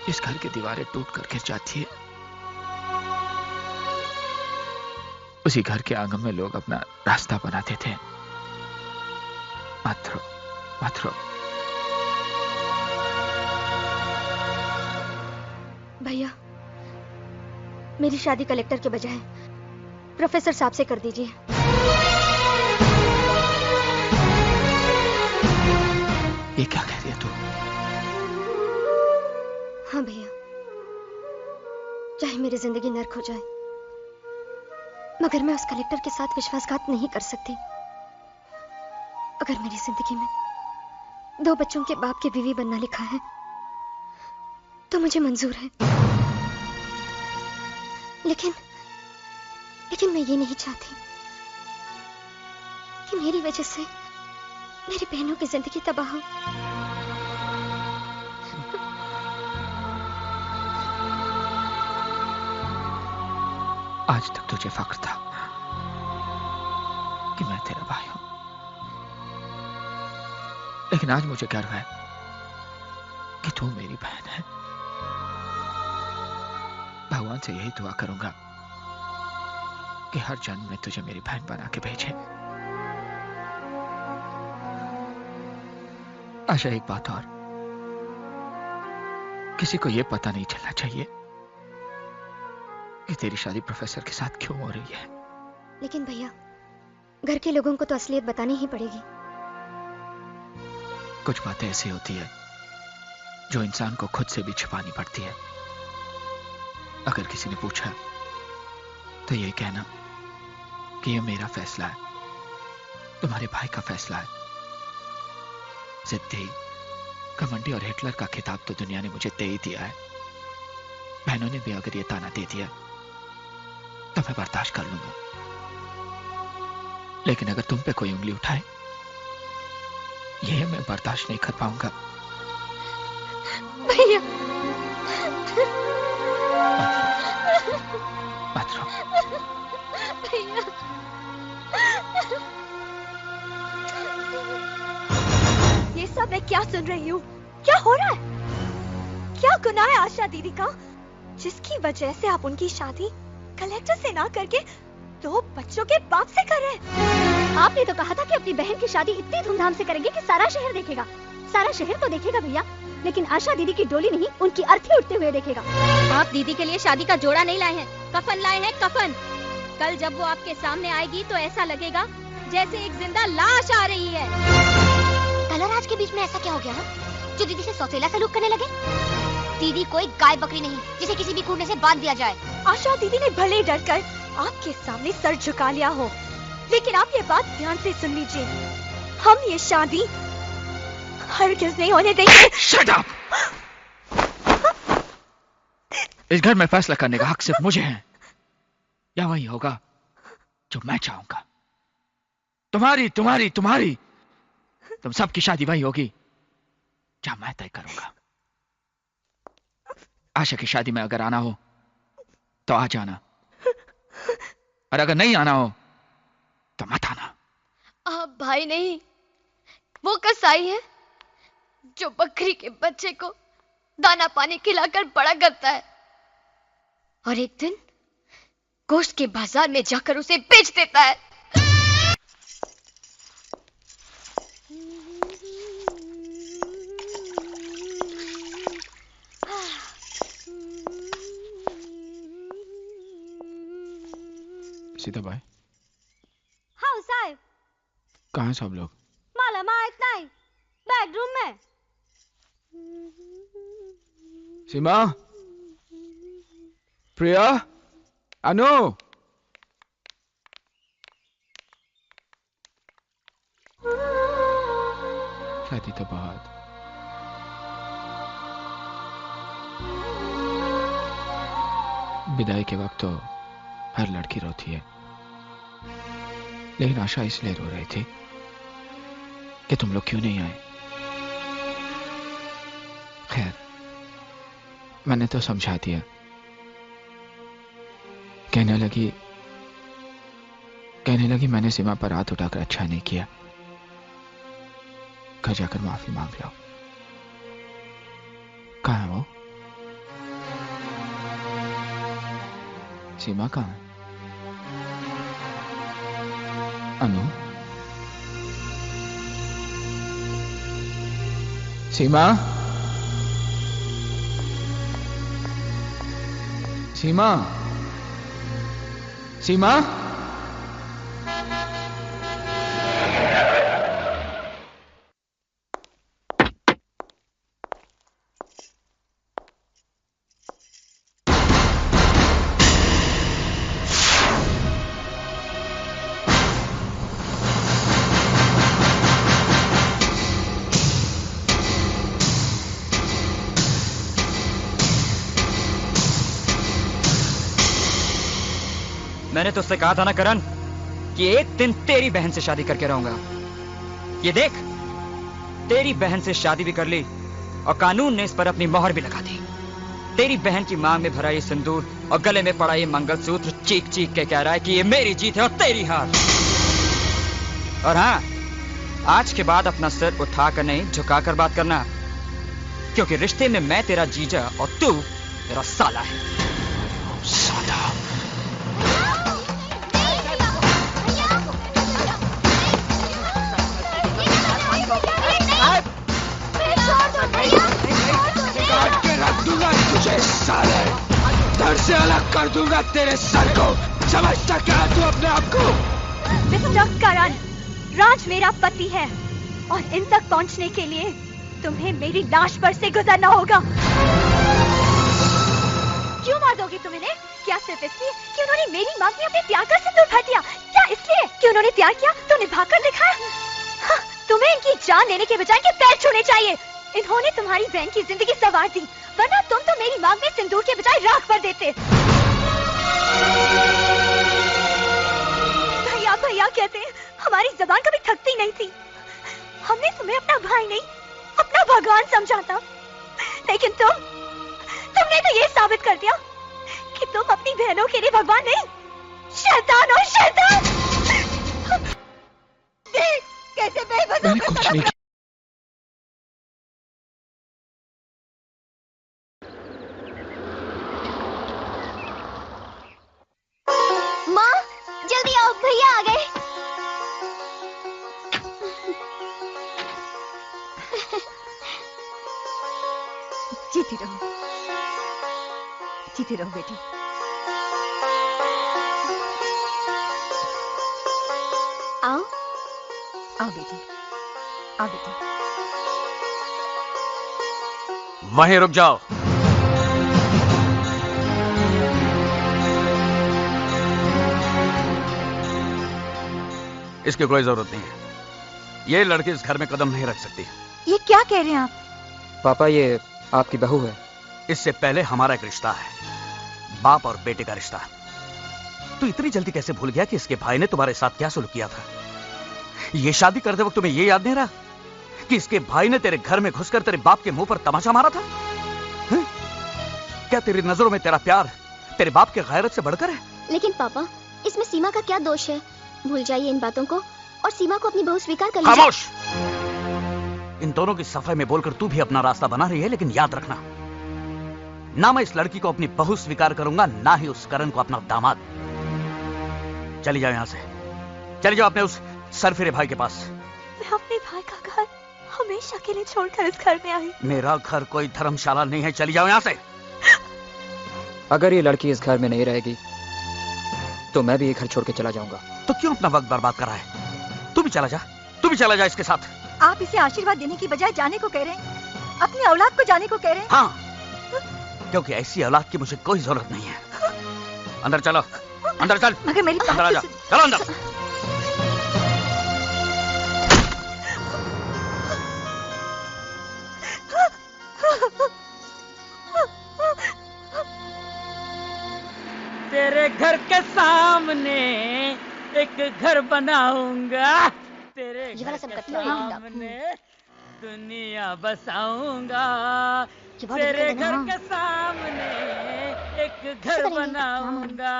इस घर की दीवारें टूट कर गिर जाती है, उसी घर के आंगन में लोग अपना रास्ता बनाते थे। मत रो, मत रो। भैया, मेरी शादी कलेक्टर के बजाय प्रोफेसर साहब से कर दीजिए। ये क्या कह रही है तू? हाँ भैया, चाहे मेरी जिंदगी नर्क हो जाए, मगर मैं उस कलेक्टर के साथ विश्वासघात नहीं कर सकती। अगर मेरी जिंदगी में 2 बच्चों के बाप की बीवी बनना लिखा है तो मुझे मंजूर है, लेकिन मैं ये नहीं चाहती कि मेरी वजह से मेरी बहनों की जिंदगी तबाह हो। आज तक तुझे फख्र था कि मैं तेरा भाई हूं, लेकिन आज मुझे गर्व है कि तू मेरी बहन है। भगवान से यही दुआ करूंगा कि हर जन्म में तुझे मेरी बहन बना के भेजे। आशा, एक बात और, किसी को यह पता नहीं चलना चाहिए कि तेरी शादी प्रोफेसर के साथ क्यों हो रही है। लेकिन भैया, घर के लोगों को तो असलियत बतानी ही पड़ेगी। कुछ बातें ऐसी होती है जो इंसान को खुद से भी छिपानी पड़ती है। अगर किसी ने पूछा तो ये कहना कि यह मेरा फैसला है, तुम्हारे भाई का फैसला है। जिद्दी, घमंडी और हिटलर का खिताब तो दुनिया ने मुझे दे ही दिया है। बहनों ने भी अगर ये ताना दे दिया तो मैं बर्दाश्त कर लूंगा, लेकिन अगर तुम पे कोई उंगली उठाए, ये मैं बर्दाश्त नहीं कर पाऊंगा। भैया, मत रो। भैया, ये सब मैं क्या सुन रही हूँ? क्या हो रहा है? क्या गुनाह है आशा दीदी का, जिसकी वजह से आप उनकी शादी कलेक्टर से ना करके 2 बच्चों के बाप से कर रहे हैं? आपने तो कहा था कि अपनी बहन की शादी इतनी धूमधाम से करेंगे कि सारा शहर देखेगा। सारा शहर तो देखेगा भैया, लेकिन आशा दीदी की डोली नहीं, उनकी अर्थी उठते हुए देखेगा। आप दीदी के लिए शादी का जोड़ा नहीं लाए हैं, कफन लाए हैं, कफन। कल जब वो आपके सामने आएगी तो ऐसा लगेगा जैसे एक जिंदा लाश आ रही है। कल और आज के बीच में ऐसा क्या हो गया जो दीदी से सौतेला सलूक करने लगे? दीदी कोई गाय बकरी नहीं जिसे किसी भी कूड़ने से बांध दिया जाए। आशा दीदी ने भले डरकर आपके सामने सर झुका लिया हो, लेकिन आप ये बात ध्यान से सुन लीजिए, हम ये शादी हरगिज़ नहीं होने देंगे। Shut up! इस घर में फैसला करने का हक सिर्फ मुझे है, या वही होगा जो मैं चाहूंगा। तुम्हारी तुम्हारी तुम्हारी तुम सबकी शादी वही होगी जहां मैं तय करूंगा। आशा की शादी में अगर आना हो तो आ जाना, और अगर नहीं आना हो तो मत आना। आप भाई नहीं, वो कसाई है जो बकरी के बच्चे को दाना पानी खिलाकर बड़ा करता है और एक दिन गोश्त के बाजार में जाकर उसे बेच देता है। सीता भाई, हाँ साहब। कहाँ हैं सब लोग? माला माइक नहीं, बेडरूम में। सीमा, प्रिया, अनु। शादी तो बहुत, विदाई के वक्त तो हर लड़की रोती है, लेकिन आशा इसलिए रो रही थी कि तुम लोग क्यों नहीं आए। खैर, मैंने तो समझा दिया। कहने लगी मैंने सीमा पर हाथ उठाकर अच्छा नहीं किया, घर जाकर माफी मांग लो। कहाँ है वो? सीमा कहाँ है? अनु, सीमा, सीमा, सीमा। मैंने तुझसे कहा था ना करण कि एक दिन तेरी बहन से शादी करके रहूंगा। ये देख, तेरी बहन से शादी भी कर ली और कानून ने इस पर अपनी मोहर भी लगा दी। तेरी बहन की मांग में भरा ये सिंदूर और गले में पड़ा ये मंगलसूत्र चीख चीख के कह रहा है कि ये मेरी जीत है और तेरी हार। और हाँ, आज के बाद अपना सिर उठाकर नहीं झुकाकर बात करना, क्योंकि रिश्ते में मैं तेरा जीजा और तू मेरा साला है। साला। रख दूंगा तुझे साले, धड़ से अलग कर दूंगा तेरे सर को। समझता क्या तू अपने आप को? मिस्टर करण, राज मेरा पति है और इन तक पहुंचने के लिए तुम्हें मेरी लाश पर से गुजरना होगा। क्यों मार दोगे तुम इन्हें? क्या सिर्फ इसलिए कि उन्होंने मेरी मांग में अपने प्यार का सिंदूर भर दिया? क्या इसलिए कि उन्होंने प्यार किया तो निभाकर दिखाया? हाँ, तुम्हें इनकी जान लेने के बजाय इनके पैर छूने चाहिए। इन्होंने तुम्हारी बहन की जिंदगी संवार दी, वरना तुम तो मेरी मांग में सिंदूर के बजाय राख भर देते। भैया भैया कहते हैं, हमारी जबान कभी थकती नहीं थी। हमने तुम्हें अपना भाई नहीं, अपना भगवान समझा था, लेकिन तुमने तो ये साबित कर दिया कि तुम अपनी बहनों के लिए भगवान नहीं, शैतान और शैतान। देख कैसे बेबसों को कुछ नहीं। माँ जल्दी आओ, भैया आ गए। जीती रहो, जीती रहो बेटी। आओ आओ बेटी, आओ बेटी। वहीं रुक जाओ। इसकी कोई जरूरत नहीं है। ये लड़की इस घर में कदम नहीं रख सकती। ये क्या कह रहे हैं आप? पापा, ये आपकी बहू है। इससे पहले हमारा एक रिश्ता है, बाप और बेटे का रिश्ता। तू इतनी जल्दी कैसे भूल गया कि इसके भाई ने तुम्हारे साथ क्या सुलूक किया था? ये शादी करते वक्त तुम्हें ये याद नहीं रहा कि इसके भाई ने तेरे घर में घुसकर तेरे बाप के मुंह पर तमाचा मारा था? क्या तेरी नजरों में तेरा प्यार तेरे बाप के गैरत से बढ़कर है? लेकिन पापा, इसमें सीमा का क्या दोष है? भूल जाइए इन बातों को और सीमा को अपनी बहू स्वीकार कर लीजिए। खामोश! इन दोनों की सफाई में बोलकर तू भी अपना रास्ता बना रही है, लेकिन याद रखना, ना मैं इस लड़की को अपनी बहू स्वीकार करूंगा, ना ही उस करण को अपना दामाद। चली जाओ यहां से, चली जाओ अपने उस सरफिरे भाई के पास। मैं अपने भाई का घर हमेशा के लिए छोड़कर इस घर में आई। मेरा घर कोई धर्मशाला नहीं है, चली जाओ यहां से। अगर ये लड़की इस घर में नहीं रहेगी तो मैं भी ये घर छोड़ के चला जाऊंगा। तो क्यों अपना वक्त बर्बाद कर रहा है? तू भी चला जा, तू भी चला जा इसके साथ। आप इसे आशीर्वाद देने की बजाय जाने को कह रहे हैं, अपनी औलाद को जाने को कह रहे हैं। हाँ, क्योंकि ऐसी औलाद की मुझे कोई जरूरत नहीं है। अंदर चलो, अंदर चल। मगर मेरी अंदर आ जा, चलो अंदर। तेरे घर के सामने एक घर बनाऊंगा, तेरे घर के सामने दुनिया बसाऊंगा, तेरे घर के सामने एक घर बनाऊंगा।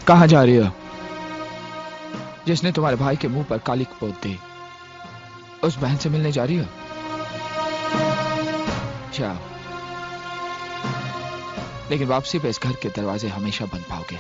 कहाँ जा रही हो? जिसने तुम्हारे भाई के मुंह पर कालिक पोत दी, उस बहन से मिलने जा रही हो? जाओ, लेकिन वापसी पे इस घर के दरवाजे हमेशा बंद पाओगे।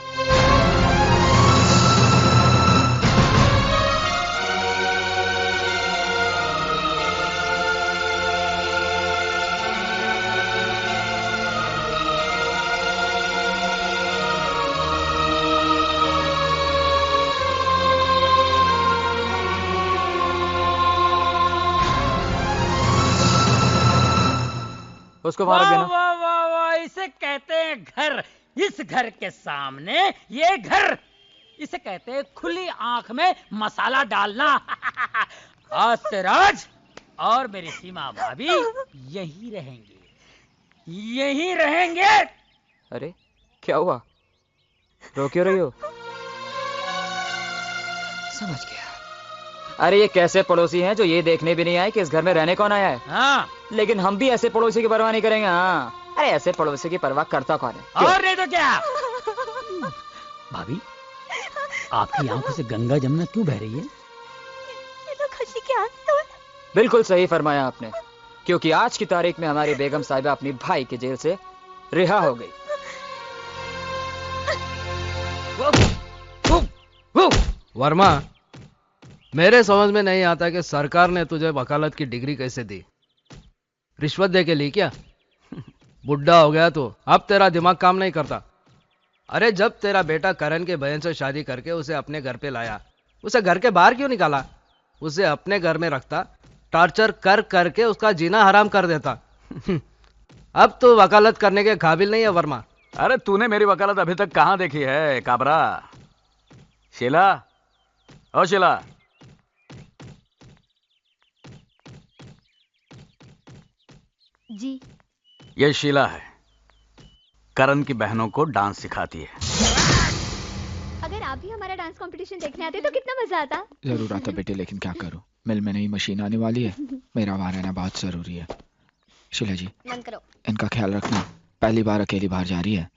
उसको मारो बिना। वाह वाह वाह, इसे कैसे कहते हैं घर। इस घर के सामने ये घर, इसे कहते हैं खुली आंख में मसाला डालना। आज से राज और मेरी सीमा भाभी यहीं रहेंगे, यहीं रहेंगे। अरे क्या हुआ, रो क्यों रही हो? समझ गया। अरे ये कैसे पड़ोसी हैं जो ये देखने भी नहीं आए कि इस घर में रहने कौन आया है। हाँ। लेकिन हम भी ऐसे पड़ोसी की परवाह नहीं करेंगे। हाँ, अरे ऐसे पड़ोसी की परवाह करता कौन है? और नहीं तो क्या। भाभी, आपकी आंखों से गंगा जमुना क्यों बह रही है? ये तो खुशी के आंसू हैं। बिल्कुल सही फरमाया आपने, क्योंकि आज की तारीख में हमारी बेगम साहिबा अपनी भाई की जेल से रिहा हो गई। वर्मा, मेरे समझ में नहीं आता कि सरकार ने तुझे वकालत की डिग्री कैसे दी। रिश्वत दे के ली क्या? बुढ़ा हो गया तो अब तेरा दिमाग काम नहीं करता। अरे जब तेरा बेटा करण के बहन से शादी करके उसे अपने घर पे लाया, उसे घर के बाहर क्यों निकाला? उसे अपने घर में रखता, टॉर्चर कर करके उसका जीना हराम कर देता। अब तो वकालत करने के काबिल नहीं है वर्मा। अरे तूने मेरी वकालत अभी तक कहां देखी है काबरा? शीला, ओ शीला, जी। ये शीला है, करण की बहनों को डांस सिखाती है। अगर आप भी हमारा डांस कंपटीशन देखने आते तो कितना मजा आता। जरूर आता बेटे, लेकिन क्या करूं, मिल में नई मशीन आने वाली है, मेरा वहां रहना बहुत जरूरी है। शीला जी, बंद करो। इनका ख्याल रखना, पहली बार अकेली बाहर जा रही है।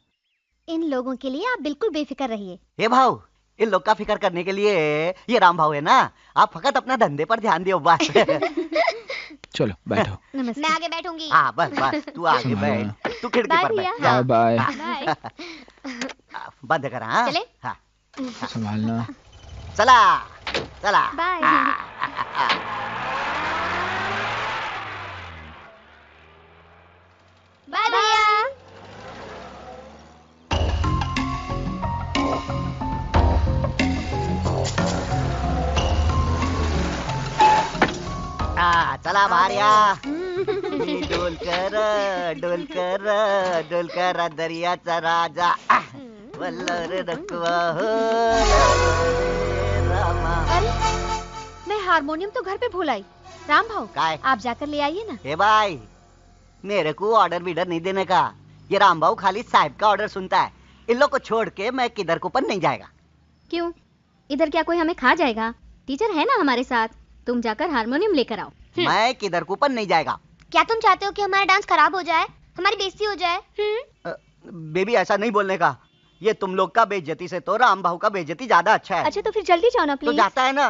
इन लोगों के लिए आप बिल्कुल बेफिक्र रहिए। हे भाव, इन लोग का फिक्र करने के लिए ये राम भाव है ना, आप फकत अपना धंधे पर ध्यान दियो बस। चलो बैठो। मैं आगे बैठूंगी। हाँ बस बस, तू आगे बैठ, तू खिड़की पर बैठ। Bye bye. बंद कर। हाँ चले? हाँ, संभालना। चला चला। बाय। बाय भैया। चला भारिया। डोल कर दरियाचा राजा वल्लर रखवा हो रामा। मैं हारमोनियम तो घर पे भूल आई। राम भाऊ, काय? आप जाकर ले आइए ना। हे भाई, मेरे को ऑर्डर विडर नहीं देने का। ये राम भाऊ खाली साहब का ऑर्डर सुनता है। इन लोग को छोड़ के मैं किधर को पर नहीं जाएगा। क्यों? इधर क्या कोई हमें खा जाएगा? टीचर है ना हमारे साथ, तुम जाकर हारमोनियम लेकर आओ। मैं किधर को पर नहीं जाएगा। क्या तुम चाहते हो कि हमारा डांस खराब हो जाए, हमारी बेइज्जती हो जाए? बेबी ऐसा नहीं बोलने का। ये तुम लोग का बेइज्जती से तो राम भाऊ का बेइज्जती ज्यादा अच्छा है। अच्छा तो फिर जल्दी जाओ ना तो प्लीज। जाता है ना,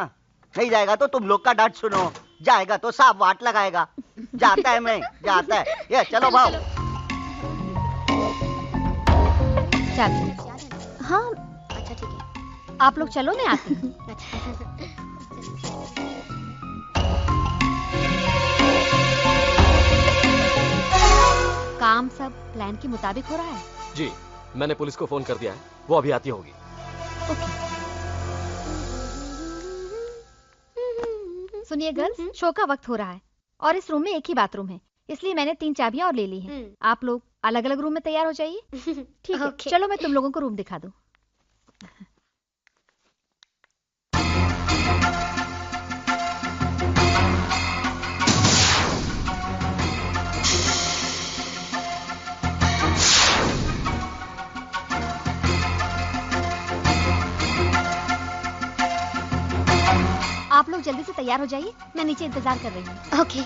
नहीं जाएगा तो तुम लोग का डांट सुनो, जाएगा तो साफ वाट लगाएगा। जाता है मैं, जाता है। ये चलो भाऊ। चल। हाँ अच्छा ठीक है, आप लोग चलो, मैं आती हूँ। काम सब प्लान के मुताबिक हो रहा है। जी, मैंने पुलिस को फोन कर दिया है, वो अभी आती होगी। सुनिए गर्ल्स, शो का वक्त हो रहा है और इस रूम में एक ही बाथरूम है, इसलिए मैंने 3 चाबियां और ले ली हैं। आप लोग अलग अलग रूम में तैयार हो जाइए। ठीक है, चलो मैं तुम लोगों को रूम दिखा दूं। आप लोग जल्दी से तैयार हो जाइए, मैं नीचे इंतजार कर रही हूँ। ओके।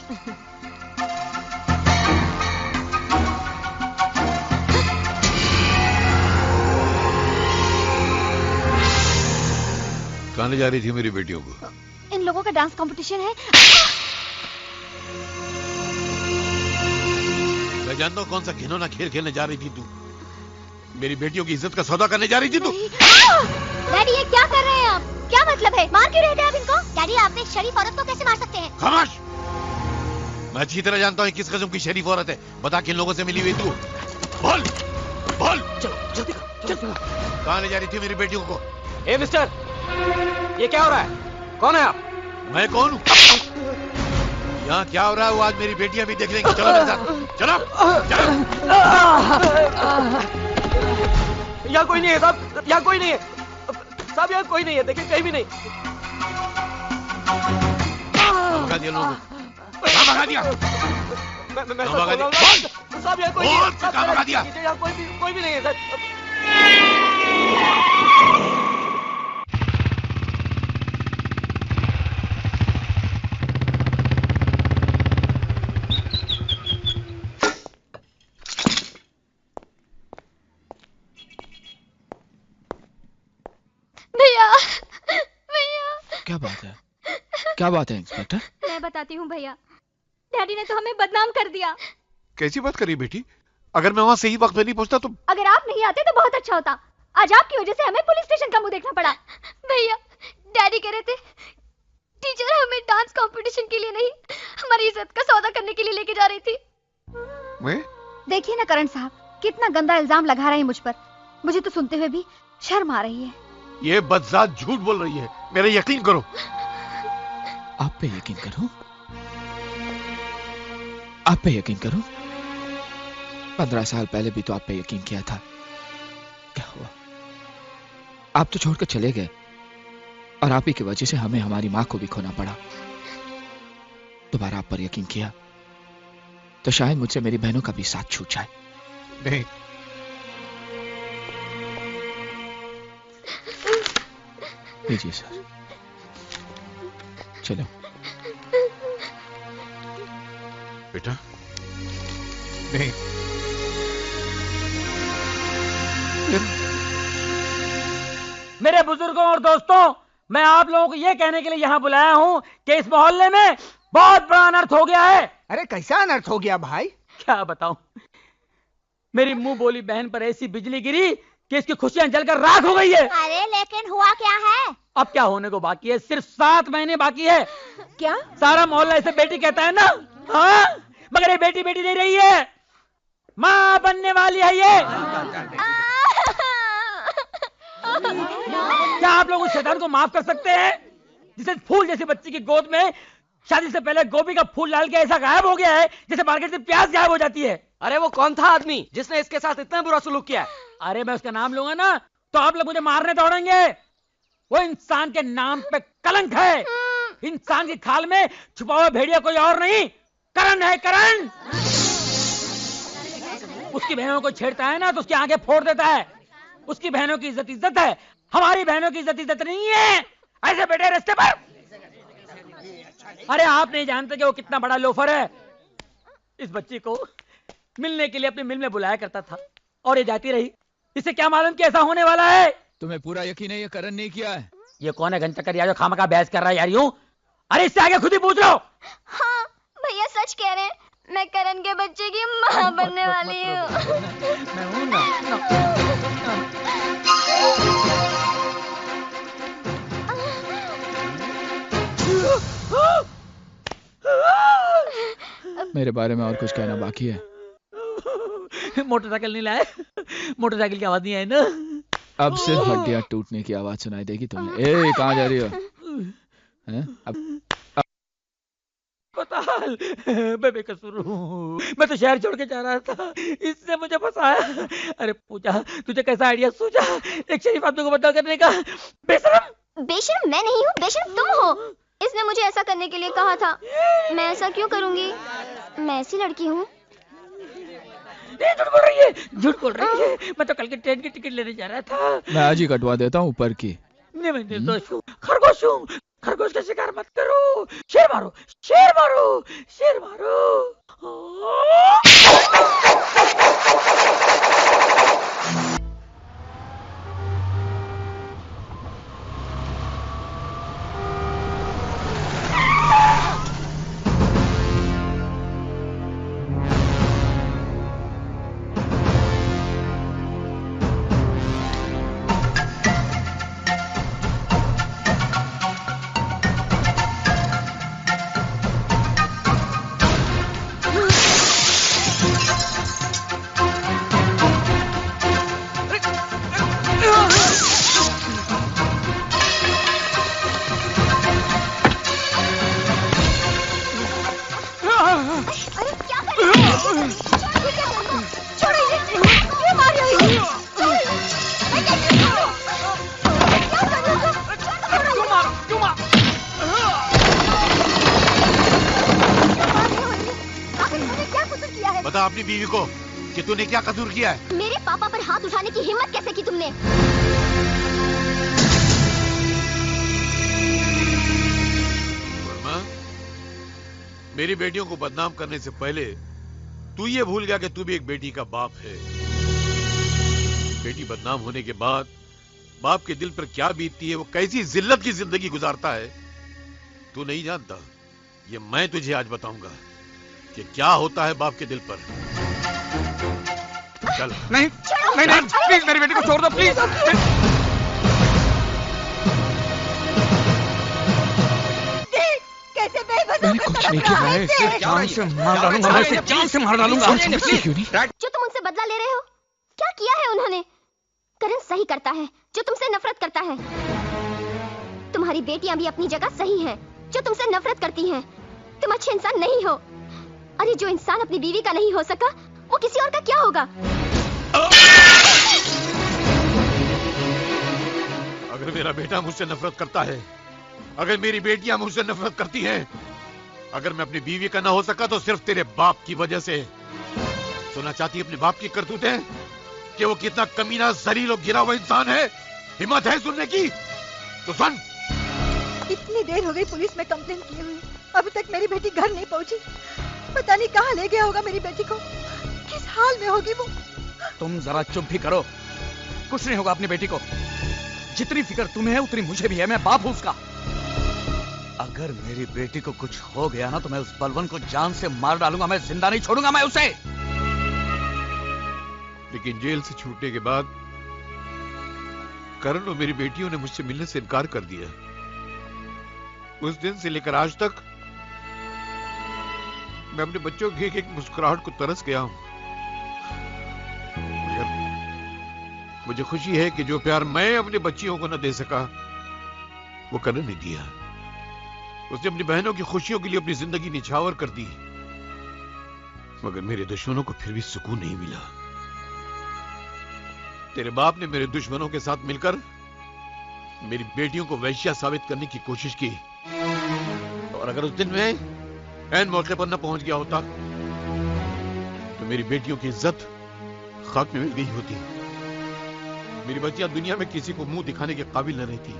कहाँ ले जा रही थी मेरी बेटियों को? इन लोगों का डांस कंपटीशन है। मैं जानता हूँ कौन सा घिनौना खेल खेलने जा रही थी तू। मेरी बेटियों की इज्जत का सौदा करने जा रही थी तू। डैडी ये क्या कर रहे हैं आप? क्या मतलब है? मार क्यों रहे थे आप इनको? डैडी आप एक शरीफ औरत को कैसे मार सकते हैं? खामोश! मैं अच्छी तरह जानता हूँ किस किस्म की शरीफ औरत है। बता किन लोगों से मिली हुई तू? बोल बोल। चलो जल्दी चलो। कहाँ ले जा रही थी मेरी बेटियों को? ए मिस्टर, ये क्या हो रहा है? कौन है आप? मैं कौन हूँ? यहाँ क्या हो रहा है वो आज मेरी बेटियां भी देख लेंगी। चलो मेरे साथ, चलो चलो। यहाँ कोई नहीं है साहब, यहाँ कोई नहीं है साहब, यहाँ कोई नहीं है, देखिए कहीं भी नहीं। भगा दिया लोगों को, भगा दिया। मैं भगा दिया साहब, यहाँ कोई नहीं है, भगा दिया। यहाँ कोई भी नहीं है सर। भैया भैया, क्या बात है, क्या बात है इंस्पेक्टर? मैं बताती हूँ भैया, डैडी ने तो हमें बदनाम कर दिया। कैसी बात करी बेटी? अगर मैं वहां सही वक्त में नहीं पहुंचता तो। अगर आप नहीं आते तो बहुत अच्छा होता। आज आपकी वजह से हमें पुलिस स्टेशन का मुंह देखना पड़ा। भैया, डैडी कह रहे थे टीचर हमें डांस कंपटीशन के लिए नहीं, हमारी इज्जत का सौदा करने के लिए लेके जा रही थी। मैं? देखिए ना करण साहब, कितना गंदा इल्जाम लगा रहे हैं मुझ पर। मुझे तो सुनते हुए भी शर्म आ रही है। ये बदजात झूठ बोल रही है, मेरा यकीन करो। आप पे यकीन करो, आप पे यकीन करो। 15 साल पहले भी तो आप पे यकीन किया था। क्या हुआ? आप तो छोड़कर चले गए और आप ही की वजह से हमें हमारी मां को भी खोना पड़ा। दोबारा आप पर यकीन किया तो शायद मुझसे मेरी बहनों का भी साथ छूट जाए। नहीं, लीजिए सर, चलो। बेटा नहीं, मेरे बुजुर्गों और दोस्तों, मैं आप लोगों को यह कहने के लिए यहाँ बुलाया हूँ कि इस मोहल्ले में बहुत बड़ा अनर्थ हो गया है। अरे कैसा अनर्थ हो गया भाई? क्या बताऊं, मेरी मुंह बोली बहन पर ऐसी बिजली गिरी कि इसकी खुशियां जलकर राख हो गई है। अरे लेकिन हुआ क्या है? अब क्या होने को बाकी है? सिर्फ 7 महीने बाकी है। क्या? सारा मोहल्ला इसे बेटी कहता है ना? हाँ, मगर ये बेटी बेटी नहीं रही है, माँ बनने वाली है ये। क्या आप लोग उस शैतान को माफ कर सकते हैं जिसे फूल जैसी बच्ची की गोद में शादी से पहले गोभी का फूल डाल के ऐसा गायब हो गया है जैसे मार्केट से प्याज गायब हो जाती है? अरे वो कौन था आदमी जिसने इसके साथ इतना बुरा सलूक किया है? अरे मैं उसका नाम लूंगा ना तो आप लोग मुझे मारने दौड़ेंगे। वो इंसान के नाम पे कलंक है। इंसान की खाल में छुपा हुआ भेड़िया कोई और नहीं, करण है, करण। उसकी बहनों को छेड़ता है ना तो उसकी आंखें फोड़ देता है। उसकी बहनों की इज्जत इज्जत है, हमारी बहनों की इज्जत इज्जत नहीं है। ऐसे बैठे रास्ते पर। अरे आप नहीं जानते कि वो कितना बड़ा लोफर है। इस बच्ची को मिलने के लिए अपनी मिल में बुलाया करता था और ये जाती रही। इसे क्या मालूम कि ऐसा होने वाला है? तुम्हें पूरा यकीन है ये करण नहीं किया है? ये कौन है घंटा जो खामखा बहस कर रहा है यार यूं? अरे इससे आगे खुद ही पूछ लो। हाँ भैया सच कह रहे हैं, मैं करण के बच्चे की माँ बनने वाली हूँ। मैं हूं ना। मेरे बारे में और कुछ कहना बाकी है? मोटरसाइकिल नहीं लाए? मोटरसाइकिल की आवाज नहीं आई ना? अब सिर्फ हड्डियां टूटने की आवाज सुनाई देगी तुम्हें। ए कहाँ जा रही हो? अब बताल, मैं बेकसूर हूँ। मैं तो शहर छोड़ के जा रहा था, इसने मुझे फंसाया। अरे पूजा, तुझे कैसा आइडिया सूझा एक शरीफ आदमी को बदनाम करने का? बेशरम। बेशरम मैं नहीं हूँ, बेशरम तुम हो। इसने मुझे ऐसा करने के लिए कहा था। मैं ऐसा क्यों करूंगी? मैं ऐसी लड़की हूँ। झूठ बोल रही है, झूठ बोल रही है। मैं तो कल की ट्रेन की टिकट लेने जा रहा था। मैं आज ही कटवा देता हूँ ऊपर की। नहीं, मैं निर्दोष हूँ, खरगोश हूँ। खरगोश का शिकार मत करो। शेर मारो, शेर मारो, शेर मारो। छोड़ो इसे, क्यों मार रहे हो? बता अपनी बीवी को कि तूने क्या कसूर किया है। मेरे पापा पर हाथ उठाने की हिम्मत कैसे की तुमने? वर्मा, मेरी बेटियों को बदनाम करने से पहले तू ये भूल गया कि तू भी एक बेटी का बाप है। बेटी बदनाम होने के बाद बाप के दिल पर क्या बीतती है, वो कैसी जिल्लत की जिंदगी गुजारता है, तू नहीं जानता। ये मैं तुझे आज बताऊंगा कि क्या होता है बाप के दिल पर। चल। नहीं नहीं नहीं, प्लीज मेरी बेटी को छोड़ दो प्लीज। कैसे बेबस मैंने कुछ नहीं किया, मैं इसे जान से मार डालूंगा, मैं इसे जान से मार डालूंगा। जो तुम उनसे बदला ले रहे हो, क्या किया है उन्होंने? करण सही करता है जो तुमसे नफरत करता है। तुम्हारी बेटियां भी अपनी जगह सही हैं, जो तुमसे नफरत करती हैं। तुम अच्छे इंसान नहीं हो। अरे जो इंसान अपनी बीवी का नहीं हो सका, वो किसी और का क्या होगा? अगर मेरा बेटा मुझसे नफरत करता है, अगर मेरी बेटियां मुझसे नफरत करती हैं, अगर मैं अपनी बीवी का ना हो सका तो सिर्फ तेरे बाप की वजह से। सुनना चाहती है अपने बाप की करतूतें, कि वो कितना कमीना, जलील और गिरा हुआ इंसान है? हिम्मत है सुनने की तो सुन। इतनी देर हो गई पुलिस में कंप्लेन किए हुए, अभी तक मेरी बेटी घर नहीं पहुंची। पता नहीं कहाँ ले गया होगा मेरी बेटी को, किस हाल में होगी वो। तुम जरा चुप भी करो, कुछ नहीं होगा अपनी बेटी को। जितनी फिक्र तुम्हें है उतनी मुझे भी है, मैं बाप हूं उसका। अगर मेरी बेटी को कुछ हो गया ना तो मैं उस बलवन को जान से मार डालूंगा, मैं जिंदा नहीं छोड़ूंगा मैं उसे। लेकिन जेल से छूटने के बाद करण और मेरी बेटियों ने मुझसे मिलने से इनकार कर दिया। उस दिन से लेकर आज तक मैं अपने बच्चों की एक मुस्कुराहट को तरस गया हूं। मुझे खुशी है कि जो प्यार मैं अपनी बच्चियों को न दे सका, वो करण ने दिया। उसने अपनी बहनों की खुशियों के लिए अपनी जिंदगी निछावर कर दी, मगर मेरे दुश्मनों को फिर भी सुकून नहीं मिला। तेरे बाप ने मेरे दुश्मनों के साथ मिलकर मेरी बेटियों को वैश्या साबित करने की कोशिश की, और अगर उस दिन में ऐन मौके पर न पहुंच गया होता तो मेरी बेटियों की इज्जत खाक में मिल गई होती। मेरी बच्चियां दुनिया में किसी को मुंह दिखाने के काबिल न रहती।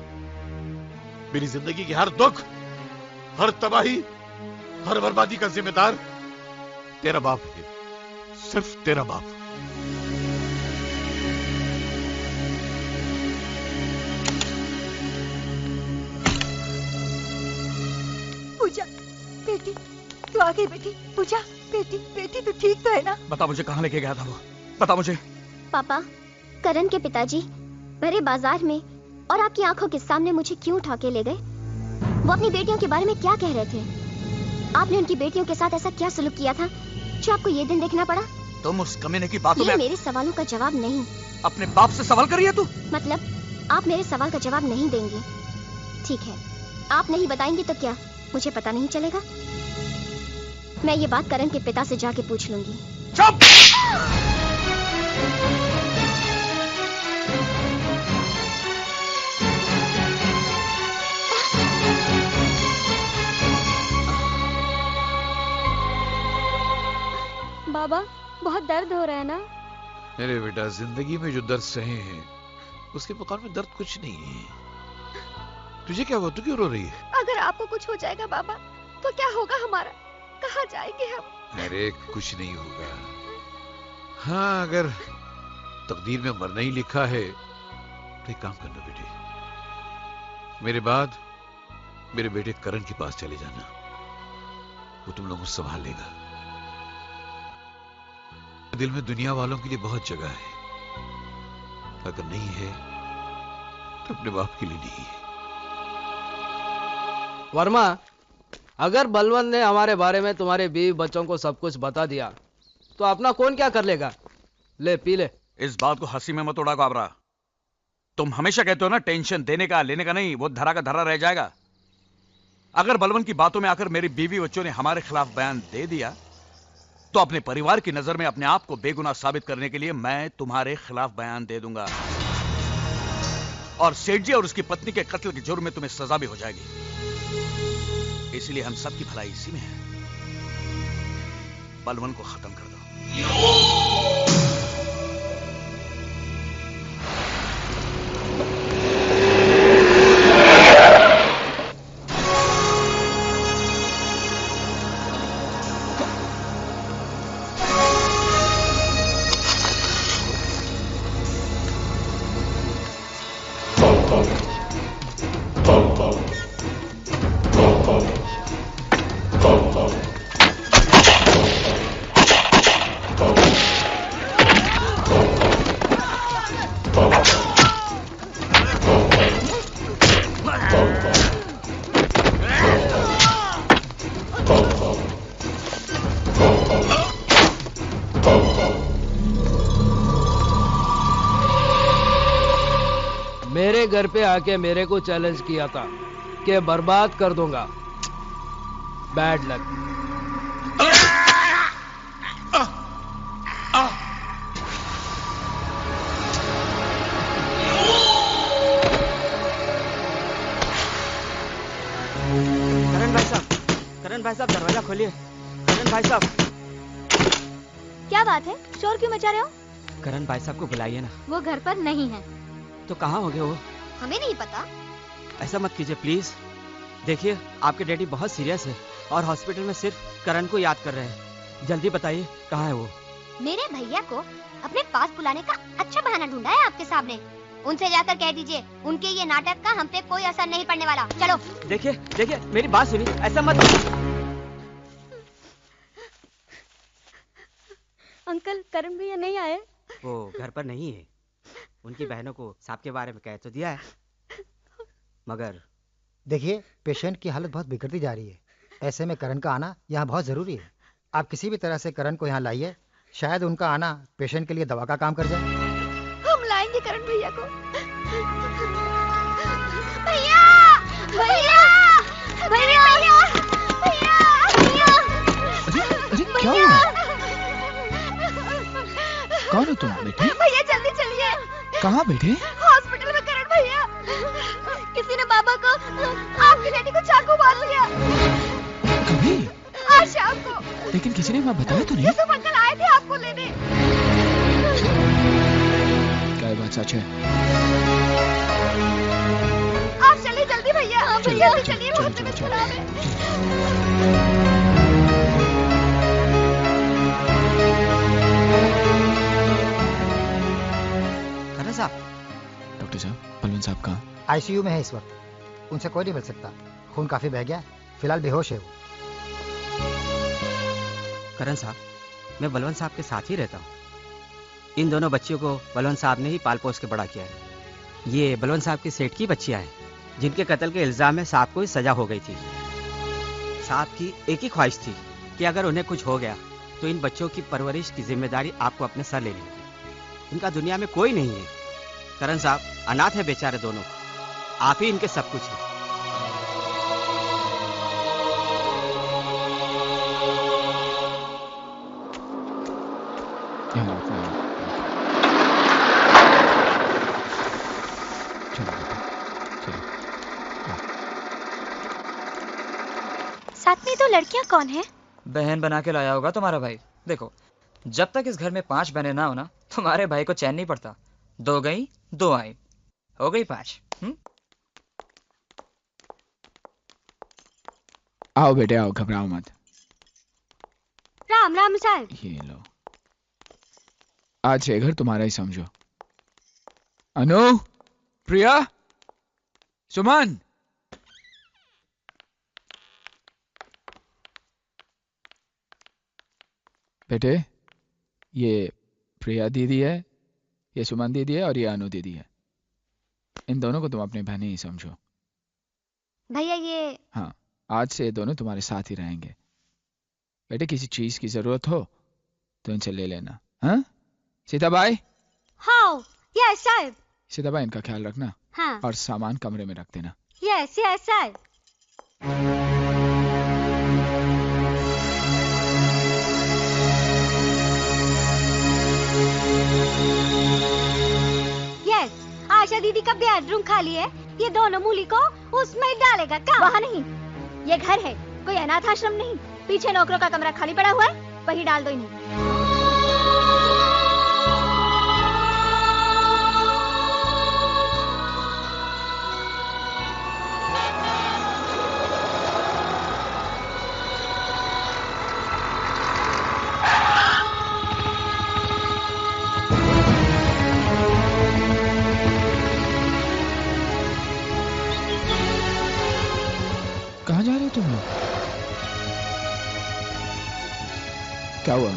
मेरी जिंदगी के हर दुख, हर तबाही, हर बर्बादी का जिम्मेदार तेरा बाप है, सिर्फ तेरा बाप। पूजा बेटी, तू आ गई बेटी। पूजा बेटी, बेटी तू ठीक तो है ना? बता मुझे कहां लेके गया था वो, बता मुझे। पापा, करण के पिताजी भरे बाजार में और आपकी आंखों के सामने मुझे क्यों उठा के ले गए? वो अपनी बेटियों के बारे में क्या कह रहे थे? आपने उनकी बेटियों के साथ ऐसा क्या सलूक किया था जो आपको ये दिन देखना पड़ा? तुम उस कमीने की बातों में मेरे सवालों का जवाब नहीं। अपने बाप से सवाल करिए तू। मतलब आप मेरे सवाल का जवाब नहीं देंगे? ठीक है, आप नहीं बताएंगे तो क्या मुझे पता नहीं चलेगा? मैं ये बात करण के पिता से जाके पूछ लूंगी। चुप! बाबा, बहुत दर्द हो रहा है ना? मेरे बेटा, जिंदगी में जो दर्द सहे हैं उसके मुकाबले में दर्द कुछ नहीं है। तुझे क्या हुआ? तू क्यों रो रही है? अगर आपको कुछ हो जाएगा बाबा तो क्या होगा हमारा? कहाँ जाएंगे हम? अरे कुछ नहीं होगा। हाँ, अगर तकदीर में मरना ही लिखा है तो एक काम करना बेटे, मेरे बाद मेरे बेटे करण के पास चले जाना, वो तुम लोगों को संभाल लेगा। दिल में दुनिया वालों के लिए बहुत जगह है, अगर नहीं है तो अपने बाप के लिए नहीं है। वर्मा, अगर बलवंत ने हमारे बारे में तुम्हारे बीवी बच्चों को सब कुछ बता दिया तो अपना कौन क्या कर लेगा? ले पी ले। इस बात को हंसी में मत उड़ा काबरा। तुम हमेशा कहते हो ना, टेंशन देने का लेने का नहीं, वो धरा का धरा रह जाएगा। अगर बलवंत की बातों में आकर मेरी बीवी बच्चों ने हमारे खिलाफ बयान दे दिया तो अपने परिवार की नजर में अपने आप को बेगुनाह साबित करने के लिए मैं तुम्हारे खिलाफ बयान दे दूंगा और सेठ जी और उसकी पत्नी के कत्ल के जुर्म में तुम्हें सजा भी हो जाएगी। इसलिए हम सबकी भलाई इसी में है। बलवन को खत्म कर दो। घर पे आके मेरे को चैलेंज किया था कि बर्बाद कर दूंगा। Bad luck. करण भाई साहब दरवाजा खोलिए। करण भाई साहब। क्या बात है, शोर क्यों मचा रहे हो? करण भाई साहब को बुलाइए ना। वो घर पर नहीं है। तो कहाँ हो गए वो? हमें नहीं पता। ऐसा मत कीजिए प्लीज। देखिए आपके डैडी बहुत सीरियस है और हॉस्पिटल में सिर्फ करण को याद कर रहे हैं। जल्दी बताइए कहाँ है वो? मेरे भैया को अपने पास बुलाने का अच्छा बहाना ढूंढा है आपके सामने। उनसे जाकर कह दीजिए उनके ये नाटक का हम पे कोई असर नहीं पड़ने वाला। चलो। देखिए देखिए मेरी बात सुनिए, ऐसा मत। अंकल करण भैया नहीं आए? वो घर पर नहीं है। उनकी बहनों को सांप के बारे में कह तो दिया है, मगर देखिए पेशेंट की हालत बहुत बिगड़ती जा रही है। ऐसे में करण का आना यहाँ बहुत जरूरी है। आप किसी भी तरह से करण को यहाँ लाइए। शायद उनका आना पेशेंट के लिए दवा का काम कर जाए। हम लाएंगे करण भैया को। भैया भैया भैया भैया अरे क्या हुआ? कौन हो तुम बेटे? भैया जल्दी चलिए। कहाँ बेटे? हॉस्पिटल में करण भैया। किसी ने बाबा को आपकी बेटी को चाकू मार लिया। कभी? आज शाम को। लेकिन किसी ने वहाँ बताया तो नहीं? यूसुफ अंकल आए थे आपको लेने। क्या ये बात सच है? आप चलिए जल्दी भैया। भैया चलिए हॉस्पिटल में। डॉक्टर साहब, बलवंत साहब कहाँ? आईसीयू में है इस वक्त। उनसे कोई नहीं मिल सकता। खून काफी बह गया, फिलहाल बेहोश है वो। करण साहब, मैं बलवंत साहब के साथ ही रहता हूँ। इन दोनों बच्चियों को बलवंत साहब ने ही पाल पोस के बड़ा किया है। ये बलवंत साहब की सेठ की बच्चियां हैं, जिनके कत्ल के इल्जाम में साहब को ही सजा हो गई थी। साहब की एक ही ख्वाहिश थी कि अगर उन्हें कुछ हो गया तो इन बच्चों की परवरिश की जिम्मेदारी आपको अपने सर लेनी होगी। इनका दुनिया में कोई नहीं है। करण साहब अनाथ है बेचारे दोनों। आप ही इनके सब कुछ हैं। साथ में तो लड़कियां कौन है? बहन बना के लाया होगा तुम्हारा भाई। देखो जब तक इस घर में 5 बहनें ना हो ना, तुम्हारे भाई को चैन नहीं पड़ता। 2 गई 2 आई, हो गई 5। आओ बेटे आओ, घबराओ मत। राम राम साहब। ये लो, आज ये घर तुम्हारा ही समझो। अनु, प्रिया, सुमन। बेटे ये प्रिया दीदी है, ये सुमन दीदी है और ये अनु दीदी है। इन दोनों को तुम अपनी बहनें ही समझो। भैया ये। हाँ, आज से ये दोनों तुम्हारे साथ ही रहेंगे। बेटे किसी चीज की जरूरत हो तो इनसे ले लेना। हाँ सीताबाई? हाँ यस साहब। सीताबाई इनका ख्याल रखना। हाँ। और सामान कमरे में रख देना। यस यस साहब। आशा दीदी का बेडरूम खाली है, ये दोनों मूली को उसमें डालेगा क्या? वहाँ नहीं, ये घर है, कोई अनाथ आश्रम नहीं। पीछे नौकरों का कमरा खाली पड़ा हुआ है, वही डाल दो इन्हें। कहाँ जा रहे हो तुम लोग? क्या हुआ?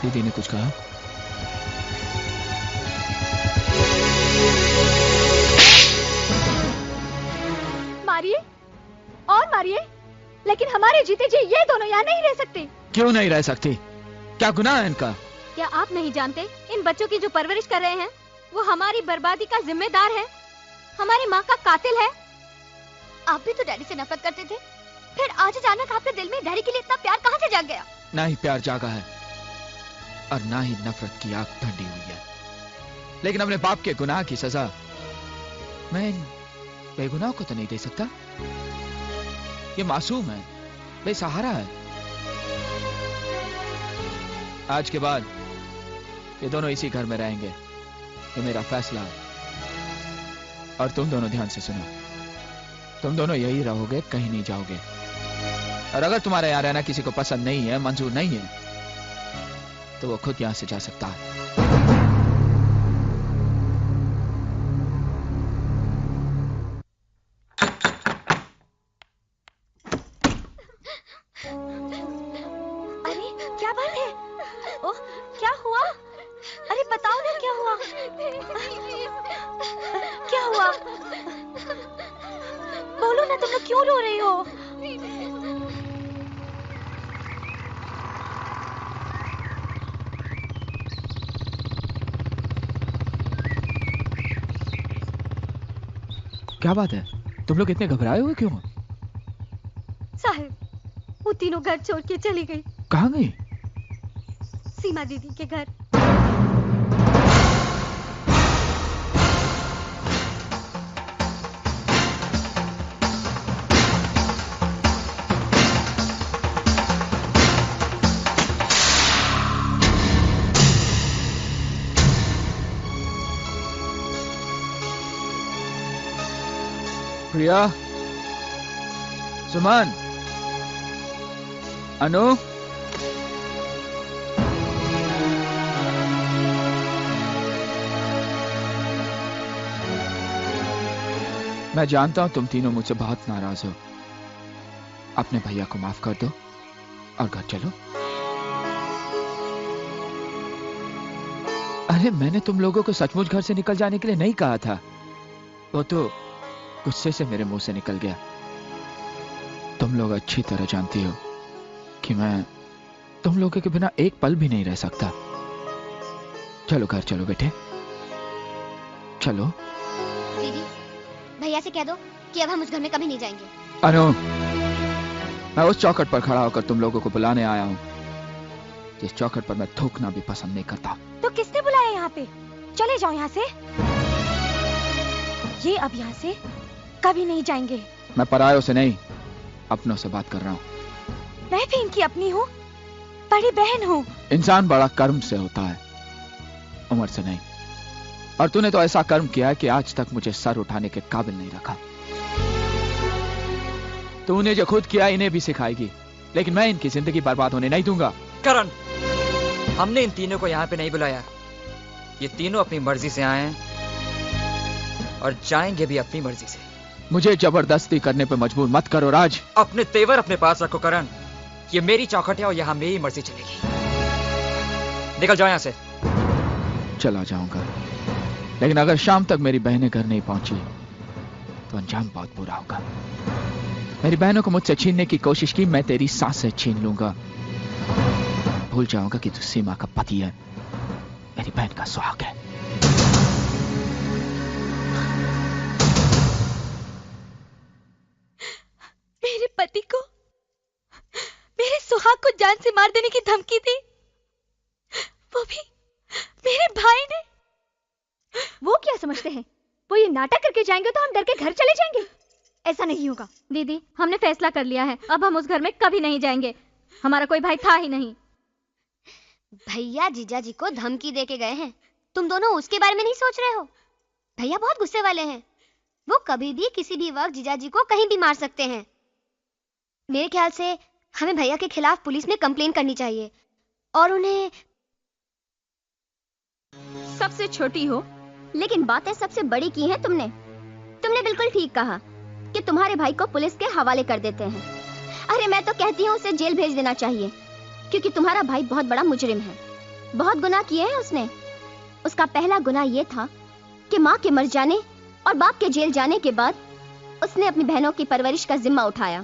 दीदी ने कुछ कहा? मारिए और मारिए, लेकिन हमारे जीते जी ये दोनों यहाँ नहीं रह सकते। क्यों नहीं रह सकती? क्या गुनाह है इनका? क्या आप नहीं जानते इन बच्चों की जो परवरिश कर रहे हैं वो हमारी बर्बादी का जिम्मेदार है, हमारी माँ का कातिल है। आप भी तो डैडी से नफरत करते थे, फिर आज अचानक आपके दिल में डैडी के लिए इतना प्यार कहाँ से जाग गया? ना ही प्यार जागा है और ना ही नफरत की आग ठंडी हुई है, लेकिन अपने बाप के गुनाह की सजा मैं इन बेगुनाह को तो नहीं दे सकता। ये मासूम है, बेसहारा है। आज के बाद ये दोनों इसी घर में रहेंगे, ये मेरा फैसला है। और तुम दोनों ध्यान से सुनो, तुम दोनों यही रहोगे, कहीं नहीं जाओगे। और अगर तुम्हारा यहाँ रहना किसी को पसंद नहीं है, मंजूर नहीं है, तो वो खुद यहां से जा सकता है। अरे क्या बात है? ओह, क्या हुआ? अरे बताओ ना क्या हुआ? क्या हुआ? बोलो ना, तुम लोग क्यों रो रही हो? क्या बात है? तुम लोग इतने घबराए हुए क्यों? साहब, वो तीनों घर छोड़ के चली गई। कहाँ गई? सीमा दीदी के घर। प्रिया, सुमन, अनु, मैं जानता हूं तुम तीनों मुझसे बहुत नाराज हो। अपने भैया को माफ कर दो और घर चलो। अरे मैंने तुम लोगों को सचमुच घर से निकल जाने के लिए नहीं कहा था, वो तो गुस्से से मेरे मुंह से निकल गया। तुम लोग अच्छी तरह जानती हो कि मैं तुम लोगों के बिना एक पल भी नहीं रह सकता। चलो घर चलो बेटे, चलो। दीदी, भैया से कह दो कि अब हम उस घर में कभी नहीं जाएंगे। अनु, मैं उस चौखट पर खड़ा होकर तुम लोगों को बुलाने आया हूं, जिस चौखट पर मैं थूकना भी पसंद नहीं करता। तो किसने बुलाया यहाँ पे? चले जाओ यहाँ से। ये अब यहाँ से कभी नहीं जाएंगे। मैं परायों से नहीं, अपनों से बात कर रहा हूँ। मैं भी इनकी अपनी हूँ, बड़ी बहन हूँ। इंसान बड़ा कर्म से होता है, उम्र से नहीं। और तूने तो ऐसा कर्म किया है कि आज तक मुझे सर उठाने के काबिल नहीं रखा। तूने जो खुद किया इन्हें भी सिखाएगी, लेकिन मैं इनकी जिंदगी बर्बाद होने नहीं दूंगा। करण, हमने इन तीनों को यहाँ पे नहीं बुलाया। ये तीनों अपनी मर्जी से आए हैं और जाएंगे भी अपनी मर्जी से। मुझे जबरदस्ती करने पे मजबूर मत करो राज। अपने तेवर अपने पास रखो करण, ये मेरी चौखट है और यहाँ मेरी मर्जी चलेगी। निकल जाओ यहाँ से। चला जाऊंगा, लेकिन अगर शाम तक मेरी बहनें घर नहीं पहुंची तो अंजाम बहुत बुरा होगा। मेरी बहनों को मुझसे छीनने की कोशिश की, मैं तेरी सांसें छीन लूंगा। भूल जाऊंगा कि तू सीमा का पति है, मेरी बहन का सुहाग है। मेरे पति को, मेरे सुहाग को जान से मार देने की धमकी दी, वो भी मेरे भाई ने। वो क्या समझते हैं? वो ये नाटक करके जाएंगे तो हम डर के घर चले जाएंगे? ऐसा नहीं होगा। दीदी, हमने फैसला कर लिया है, अब हम उस घर में कभी नहीं जाएंगे। हमारा कोई भाई था ही नहीं। भैया जीजा जी को धमकी दे के गए हैं, तुम दोनों उसके बारे में नहीं सोच रहे हो? भैया बहुत गुस्से वाले हैं, वो कभी भी किसी भी वक्त जीजा जी को कहीं भी मार सकते हैं। मेरे ख्याल से हमें भैया के खिलाफ पुलिस में कंप्लेन करनी चाहिए और उन्हें। सबसे छोटी हो लेकिन बातें सबसे बड़ी की हैं तुमने। तुमने बिल्कुल ठीक कहा कि तुम्हारे भाई को पुलिस के हवाले कर देते हैं। अरे मैं तो कहती हूँ उसे जेल भेज देना चाहिए, क्योंकि तुम्हारा भाई बहुत बड़ा मुजरिम है, बहुत गुनाह किए हैं उसने। उसका पहला गुनाह ये था कि माँ के मर जाने और बाप के जेल जाने के बाद उसने अपनी बहनों की परवरिश का जिम्मा उठाया।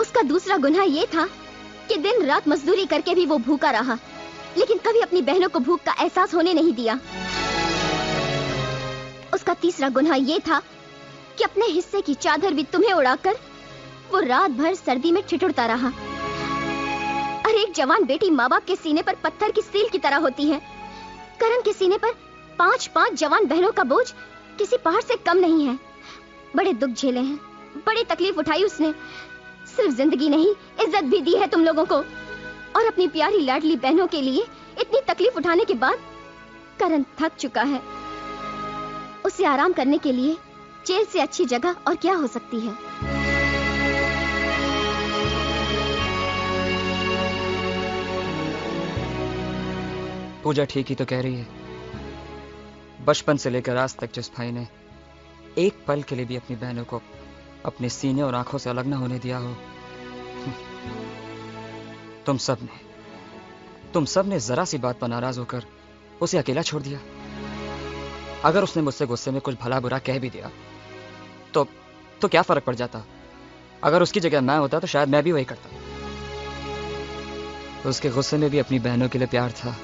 उसका दूसरा गुनाह ये था कि दिन रात मजदूरी करके भी वो भूखा रहा, लेकिन कभी अपनी बहनों को भूख का एहसास होने नहीं दिया। उसका तीसरा गुनाह ये था कि अपने हिस्से की चादर भी तुम्हें उड़ाकर वो रात भर सर्दी में ठिठुरता रहा। अरे एक जवान बेटी माँ बाप के सीने पर पत्थर की सील की तरह होती है। करण के सीने पर 5-5 जवान बहनों का बोझ किसी पहाड़ से कम नहीं है। बड़े दुख झेले हैं, बड़ी तकलीफ उठाई उसने। सिर्फ जिंदगी नहीं, इज्जत भी दी है तुम लोगों को। और अपनी प्यारी लाडली बहनों के लिए इतनी तकलीफ उठाने के बाद करण थक चुका है। उसे आराम करने के लिए जेल से अच्छी जगह और क्या हो सकती है। पूजा ठीक ही तो कह रही है। बचपन से लेकर आज तक जिस भाई ने एक पल के लिए भी अपनी बहनों को अपने सीने और आंखों से अलग ना होने दिया हो, तुम सब ने जरा सी बात पर नाराज होकर उसे अकेला छोड़ दिया। अगर उसने मुझसे गुस्से में कुछ भला बुरा कह भी दिया तो क्या फर्क पड़ जाता? अगर उसकी जगह मैं होता तो शायद मैं भी वही करता। उसके गुस्से में भी अपनी बहनों के लिए प्यार था।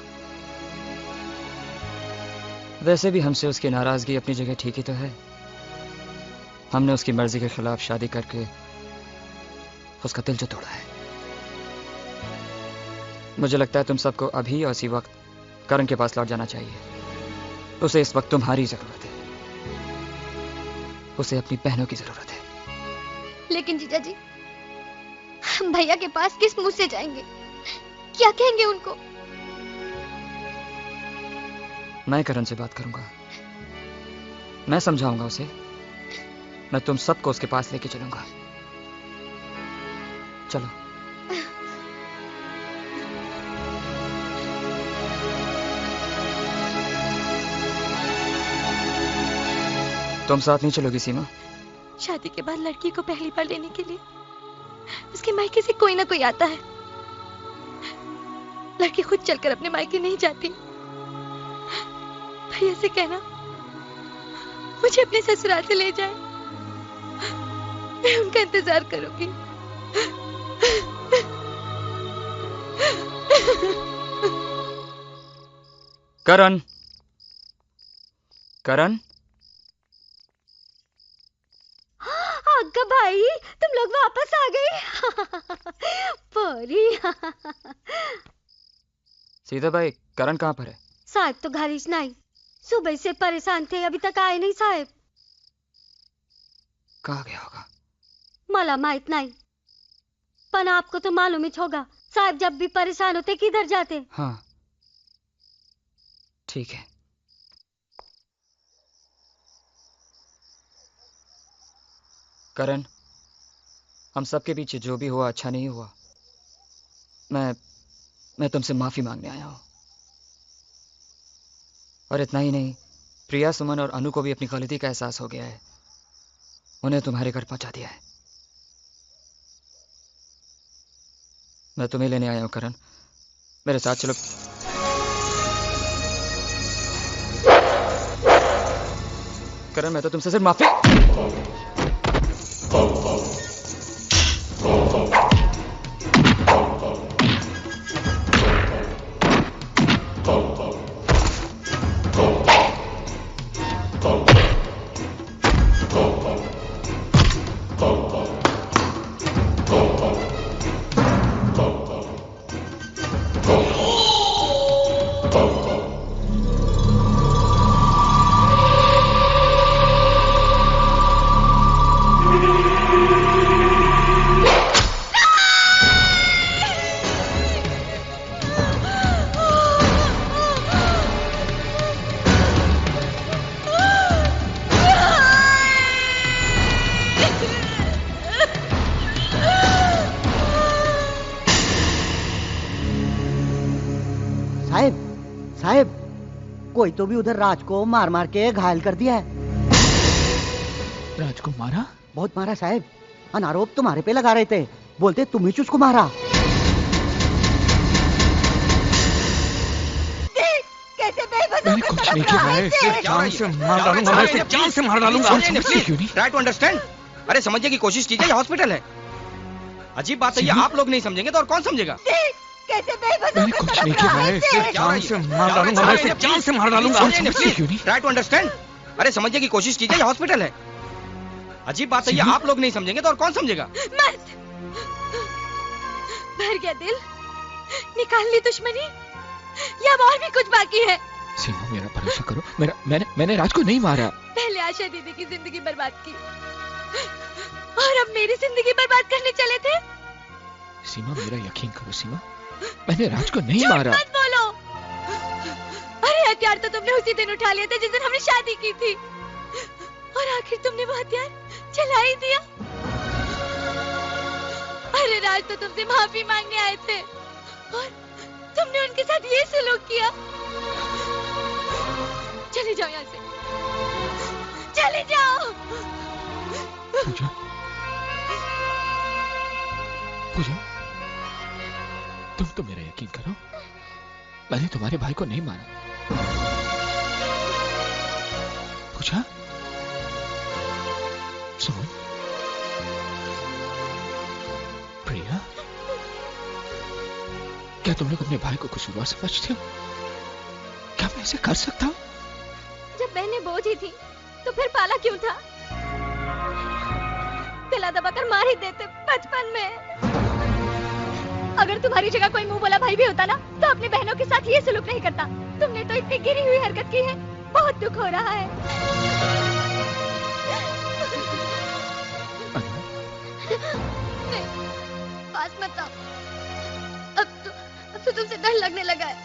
वैसे भी हमसे उसकी नाराजगी अपनी जगह ठीक ही तो है। हमने उसकी मर्जी के खिलाफ शादी करके उसका दिल जो तोड़ा है। मुझे लगता है तुम सबको अभी और इसी वक्त करण के पास लौट जाना चाहिए। उसे इस वक्त तुम्हारी जरूरत है, उसे अपनी बहनों की जरूरत है। लेकिन जीजा जी, हम भैया के पास किस मुंह से जाएंगे? क्या कहेंगे उनको? मैं करण से बात करूंगा, मैं समझाऊंगा उसे। मैं तुम सबको उसके पास लेके चलूंगा। चलो। तुम साथ नहीं चलोगी सीमा? शादी के बाद लड़की को पहली बार लेने के लिए उसके मायके से कोई ना कोई आता है। लड़की खुद चलकर अपने मायके नहीं जाती। भैया से कहना मुझे अपने ससुराल से ले जाए, मैं उनका इंतजार करूंगी। करण, करण। अग्गा भाई, तुम लोग वापस आ गए। परी। सीता भाई, करण कहाँ पर है? साहब तो घर ही नहीं, सुबह से परेशान थे, अभी तक आए नहीं साहब। कहाँ गया होगा? मला माहित नहीं, पर आपको तो मालूम ही होगा, साहब जब भी परेशान होते किधर जाते। हाँ ठीक है। करण, हम सबके पीछे जो भी हुआ अच्छा नहीं हुआ। मैं तुमसे माफी मांगने आया हूं। और इतना ही नहीं, प्रिया, सुमन और अनु को भी अपनी गलती का एहसास हो गया है। उन्हें तुम्हारे घर पहुंचा दिया है। मैं तुम्हें लेने आया हूं करण, मेरे साथ चलो। करण, मैं तो तुमसे सिर्फ माफी। साहब कोई तो भी उधर राज को मार मार के घायल कर दिया है। राज को मारा? बहुत मारा साहब। अनारोप तुम्हारे पे लगा रहे थे, बोलते तुम ही उसको मारा। मैंने कुछ नहीं किया। जान से मार डालूंगा, मैं इसे जान से मार डालूंगा। Try to understand. अरे समझने की कोशिश कीजिए, ये हॉस्पिटल है। अजीब बात है, ये आप लोग नहीं समझेंगे तो और कौन समझेगा? मैंने कुछ नहीं किया। जान से मार डालूंगा, मैं इसे जान से मार डालूंगा। Try to understand. अरे समझने की कोशिश कीजिए, ये हॉस्पिटल है। अजीब बात है, ये आप लोग नहीं समझेंगे तो और कौन समझेगा? भर गया दिल, निकाल ली दुश्मनी, या और भी कुछ बाकी है? सीमा, मेरा भरोसा करो, मैंने राज को नहीं मारा। पहले आशा दीदी की जिंदगी बर्बाद की और अब मेरी जिंदगी बर्बाद करने चले थे। सीमा, मेरा यकीन करो सीमा, मैंने राज को नहीं मारा। मत बोलो। अरे हथियार तो तुमने उसी दिन उठा लिया था जिस दिन हमने शादी की थी, और आखिर तुमने वो हथियार चला ही दिया। अरे राज तो तुमसे माफी मांगने आए थे और तुमने उनके साथ ये सलूक किया। चले जाओ यहाँ से, चले जाओ। पूजा, तुम तो मेरा यकीन करो, मैंने तुम्हारे भाई को नहीं मारा। पूजा, सुन, प्रिया, क्या तुम लोग अपने भाई को कसूरवार समझते हो? क्या मैं ऐसे कर सकता हूँ? जब बहनें बोझ ही थी तो फिर पाला क्यों था? गला दबाकर मार ही देते बचपन में। अगर तुम्हारी जगह कोई मुंह बोला भाई भी होता ना, तो अपनी बहनों के साथ ये सलूक नहीं करता। तुमने तो इतनी गिरी हुई हरकत की है, बहुत दुख हो रहा है। नहीं, पास मत आओ। अब तो तुमसे डर लगने लगा है।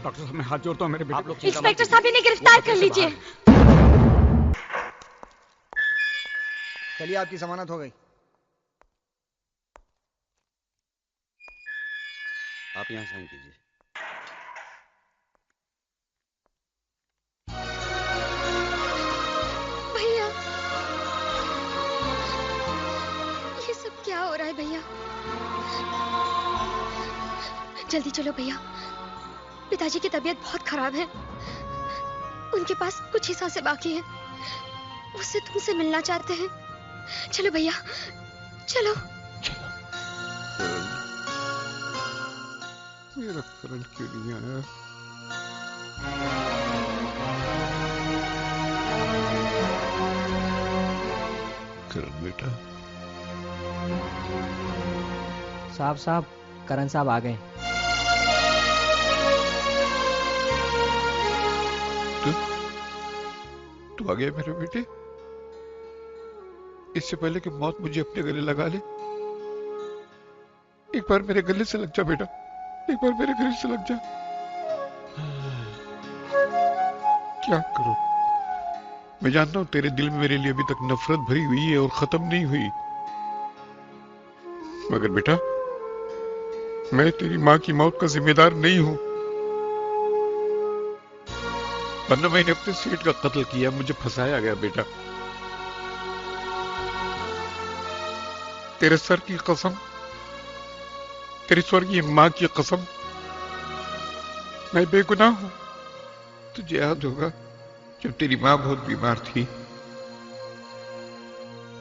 डॉक्टर साहब, मैं हाथ जोड़ता हूँ, मेरे बेटे। इंस्पेक्टर साहब, इन्हें गिरफ्तार कर लीजिए। चलिए, आपकी जमानत हो गई। आप यहाँ साइन कीजिए। भैया, ये सब क्या हो रहा है भैया? जल्दी चलो भैया, पिताजी की तबीयत बहुत खराब है। उनके पास कुछ ही सांसें बाकी है, उससे तुमसे मिलना चाहते हैं। चलो भैया, चलो। मेरा करण क्यों नहीं आया? करण बेटा। साहब, करण साहब आ गए। तू आ गया मेरे बेटे? इससे पहले कि मौत मुझे अपने गले लगा ले, एक बार मेरे गले से लग जा बेटा, एक बार मेरे गले से लग जा। क्या करूं? मैं जानता हूं तेरे दिल में मेरे लिए अभी तक नफरत भरी हुई है और खत्म नहीं हुई, मगर बेटा, मैं तेरी मां की मौत का जिम्मेदार नहीं हूं। वरना मैंने अपने सेठ का कत्ल किया, मुझे फंसाया गया बेटा। तेरे सर की कसम, तेरी स्वर्गीय मां की कसम, मैं बेगुनाह हूं। तुझे याद होगा जब तेरी मां बहुत बीमार थी,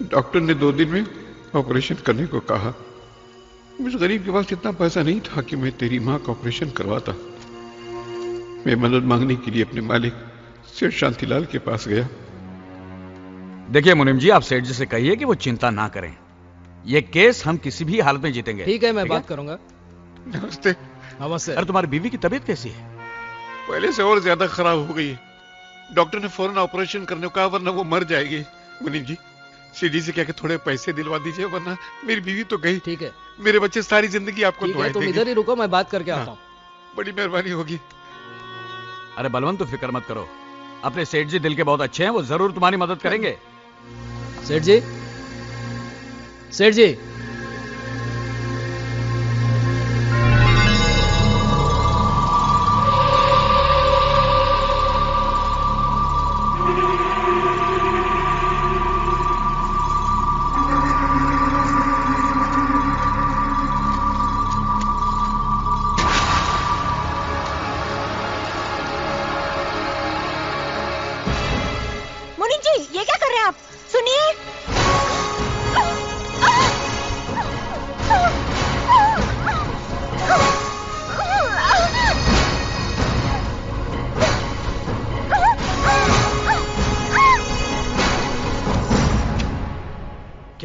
डॉक्टर ने 2 दिन में ऑपरेशन करने को कहा। मुझ गरीब के पास इतना पैसा नहीं था कि मैं तेरी मां का ऑपरेशन करवाता। मैं मदद मांगने के लिए अपने मालिक सेठ शांतिलाल के पास गया। देखिए मुनीम जी, आप सेठ जी से कहिए कि वो चिंता ना करें, ये केस हम किसी भी हालत में जीतेंगे। ठीक है, मैं बात करूंगा। नमस्ते। नमस्ते। अरे तुम्हारी बीवी की तबीयत कैसी है? पहले से और ज्यादा खराब हो गई है। डॉक्टर ने फौरन ऑपरेशन करने को कहा, वरना वो मर जाएगी। मुनीम जी, सेठ जी से क्या कि थोड़े पैसे दिलवा दीजिए, वरना मेरी बीवी तो गई। ठीक है। मेरे बच्चे सारी जिंदगी आपको दुआएं देंगे। तुम इधर ही रुको, मैं बात करके आता हूँ। बड़ी मेहरबानी होगी। अरे बलवंत, तो फिक्र मत करो, अपने सेठ जी दिल के बहुत अच्छे हैं, वो जरूर तुम्हारी मदद करेंगे। सेठ जी, सेठ जी,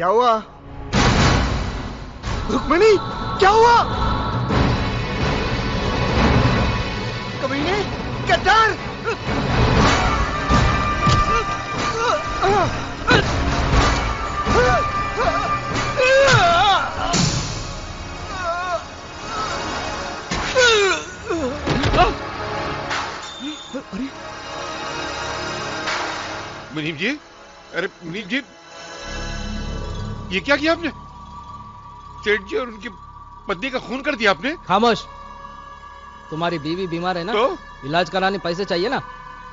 क्या हुआ? रुक्मिणी, क्या हुआ? कमीने, गद्दार! अरे मुनीम जी, अरे मुनीम जी, ये क्या किया आपने? सेठ जी और उनकी पत्नी का खून कर दिया आपने? खामोश। तुम्हारी बीवी बीमार है ना, तो इलाज कराने पैसे चाहिए ना,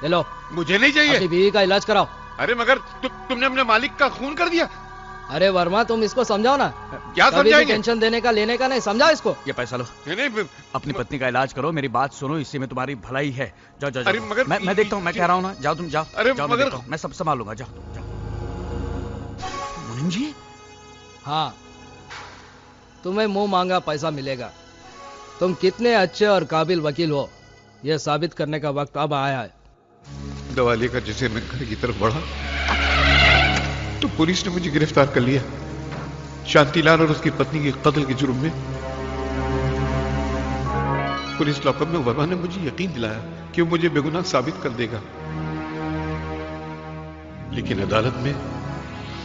ले लो। मुझे नहीं चाहिए। अपनी बीवी का इलाज कराओ। अरे मगर तुमने अपने मालिक का खून कर दिया। अरे वर्मा, तुम इसको समझाओ ना। क्या समझाएंगे? टेंशन देने का लेने का नहीं, समझाओ इसको। ये पैसा लो। नहीं, अपनी पत्नी का इलाज करो, मेरी बात सुनो, इसी में तुम्हारी भलाई है। जाओ जाओ, अरे जाओ। मगर मैं देखता हूँ, मैं कह रहा हूँ ना, जाओ तुम जाओ। अरे जाओ, मगर मैं सब संभालूंगा, जाओ जाओ। मुनीम जी, हाँ, तुम्हें मुंह मांगा पैसा मिलेगा। तुम कितने अच्छे और काबिल वकील हो, यह साबित करने का वक्त अब आया है। दवा लेकर जैसे मैं घर की तरफ बढ़ा तो पुलिस ने मुझे गिरफ्तार कर लिया, शांतिलाल और उसकी पत्नी के कत्ल के जुर्म में। पुलिस लॉकअप में वर्मा ने मुझे यकीन दिलाया कि वो मुझे बेगुनाह साबित कर देगा, लेकिन अदालत में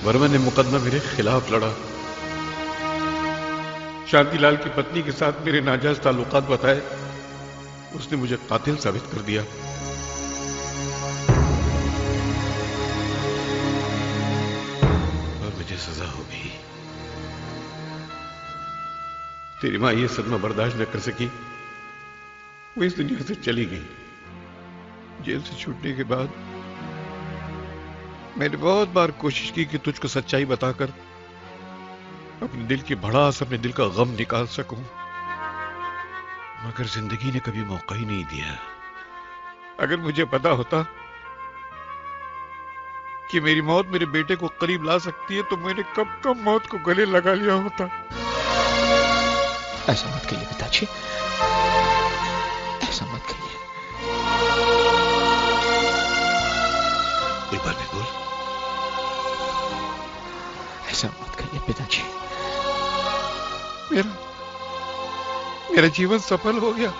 वर्मा ने मुकदमा मेरे खिलाफ लड़ा। शांतिलाल की पत्नी के साथ मेरे नाजायज ताल्लुकात बताए, उसने मुझे कातिल साबित कर दिया। और मुझे सजा हो गई। तेरी मां ये सदमा बर्दाश्त न कर सकी, वो इस दुनिया से चली गई। जेल से छूटने के बाद मैंने बहुत बार कोशिश की कि तुझको सच्चाई बताकर अपने दिल की भड़ास, अपने दिल का गम निकाल सकूं, मगर जिंदगी ने कभी मौका ही नहीं दिया। अगर मुझे पता होता कि मेरी मौत मेरे बेटे को करीब ला सकती है तो मैंने कब कब मौत को गले लगा लिया होता। ऐसा मत कहिए पिताजी, ऐसा मत कहिए। एक बार भी बोल। ऐसा मत कहिए पिताजी। मेरा जीवन सफल हो गया।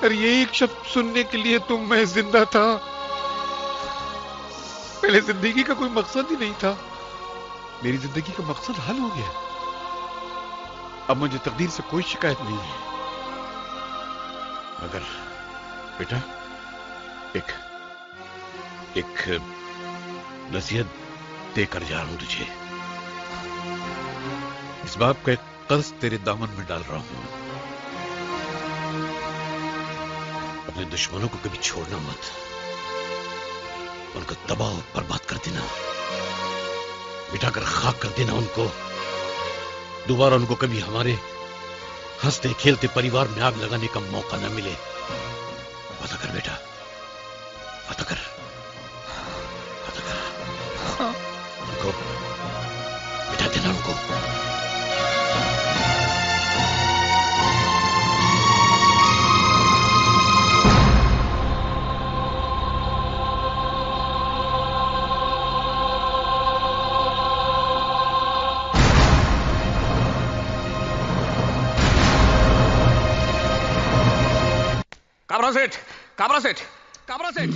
और ये एक शब्द सुनने के लिए तो मैं जिंदा था। पहले जिंदगी का कोई मकसद ही नहीं था, मेरी जिंदगी का मकसद हल हो गया। अब मुझे तकदीर से कोई शिकायत नहीं है। मगर बेटा, एक नसीहत देकर जा रहा हूं तुझे। इस बाप का एक कर्ज तेरे दामन में डाल रहा हूं। अपने दुश्मनों को कभी छोड़ना मत, उनको तबाह और बर्बाद कर देना, मिटाकर खाक कर देना उनको। दोबारा उनको कभी हमारे हंसते खेलते परिवार में आग लगाने का मौका न मिले। पता कर बेटा, पता कर, पता कर। उनको मिटा देना उनको। काबरा सेठ, काबरा सेठ, काबरा सेठ।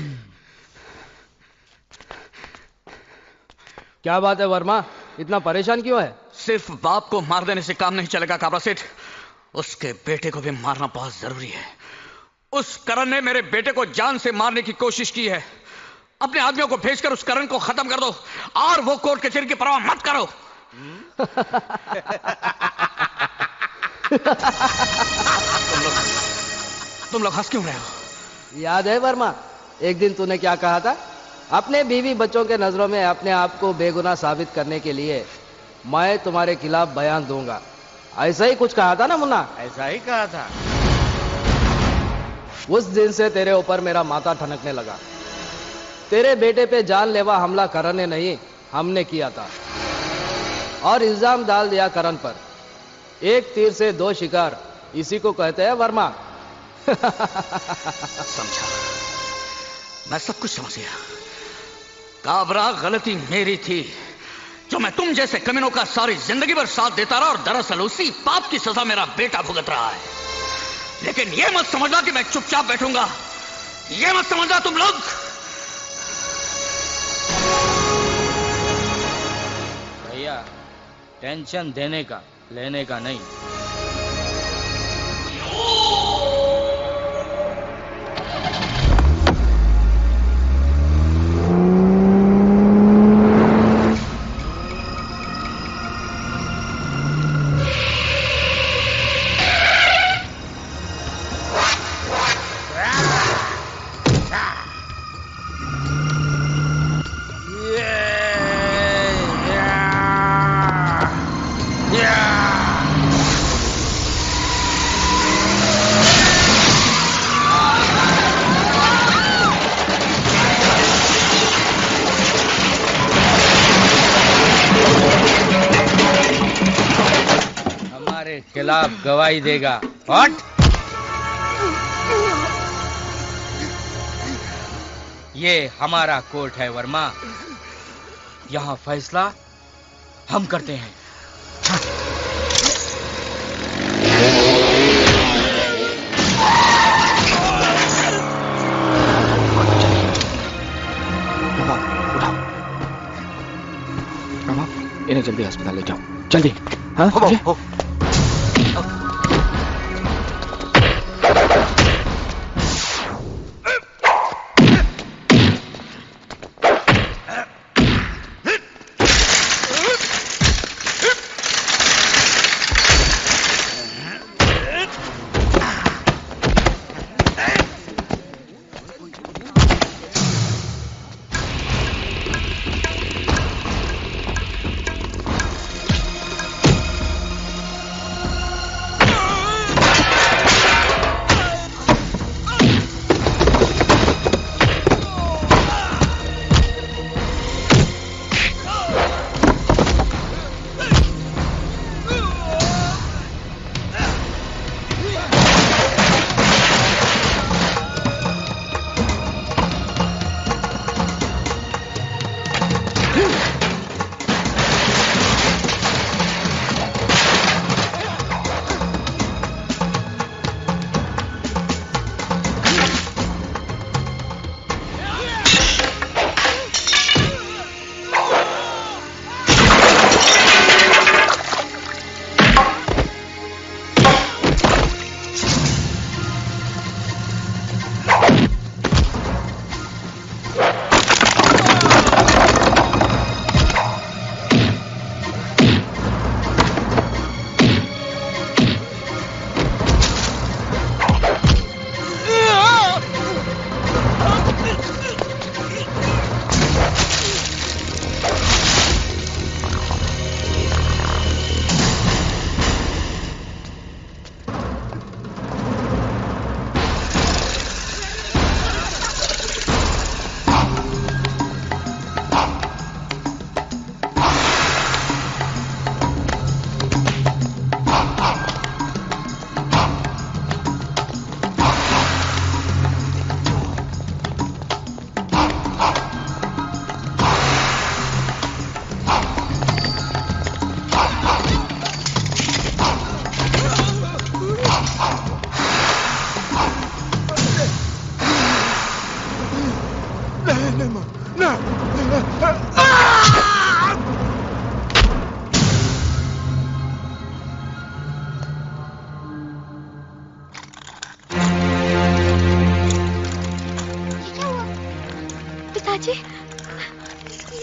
क्या बात है वर्मा, इतना परेशान क्यों है? सिर्फ बाप को मार देने से काम नहीं चलेगा काबरा सेठ, उसके बेटे को भी मारना बहुत जरूरी है। उस करण ने मेरे बेटे को जान से मारने की कोशिश की है। अपने आदमियों को भेजकर उस करण को खत्म कर दो और वो कोर्ट कचहरी की परवाह मत करो। तुम लोग हंस क्यों रहे हो? याद है वर्मा, एक दिन तूने क्या कहा था? अपने बीवी बच्चों के नजरों में अपने आप को बेगुनाह साबित करने के लिए मैं तुम्हारे खिलाफ बयान दूंगा। ऐसा ही कुछ कहा था ना मुन्ना? ऐसा ही कहा था। उस दिन से तेरे ऊपर मेरा माथा ठनकने लगा। तेरे बेटे पे जानलेवा हमला करण ने नहीं, हमने किया था और इल्जाम डाल दिया करण पर। एक तीर से दो शिकार, इसी को कहते हैं वर्मा। समझा, मैं सब कुछ समझ गया। काबरा, गलती मेरी थी। जो मैं तुम जैसे कमीनों का सारी जिंदगी भर साथ देता रहा और दरअसल उसी पाप की सजा मेरा बेटा भुगत रहा है। लेकिन ये मत समझना कि मैं चुपचाप बैठूंगा, ये मत समझना तुम लोग। भैया टेंशन देने का, लेने का नहीं। खिलाफ गवाही देगा। हट! ये हमारा कोर्ट है वर्मा, यहाँ फैसला हम करते हैं। इन्हें जल्दी अस्पताल ले जाओ, जल्दी। हाँ हो।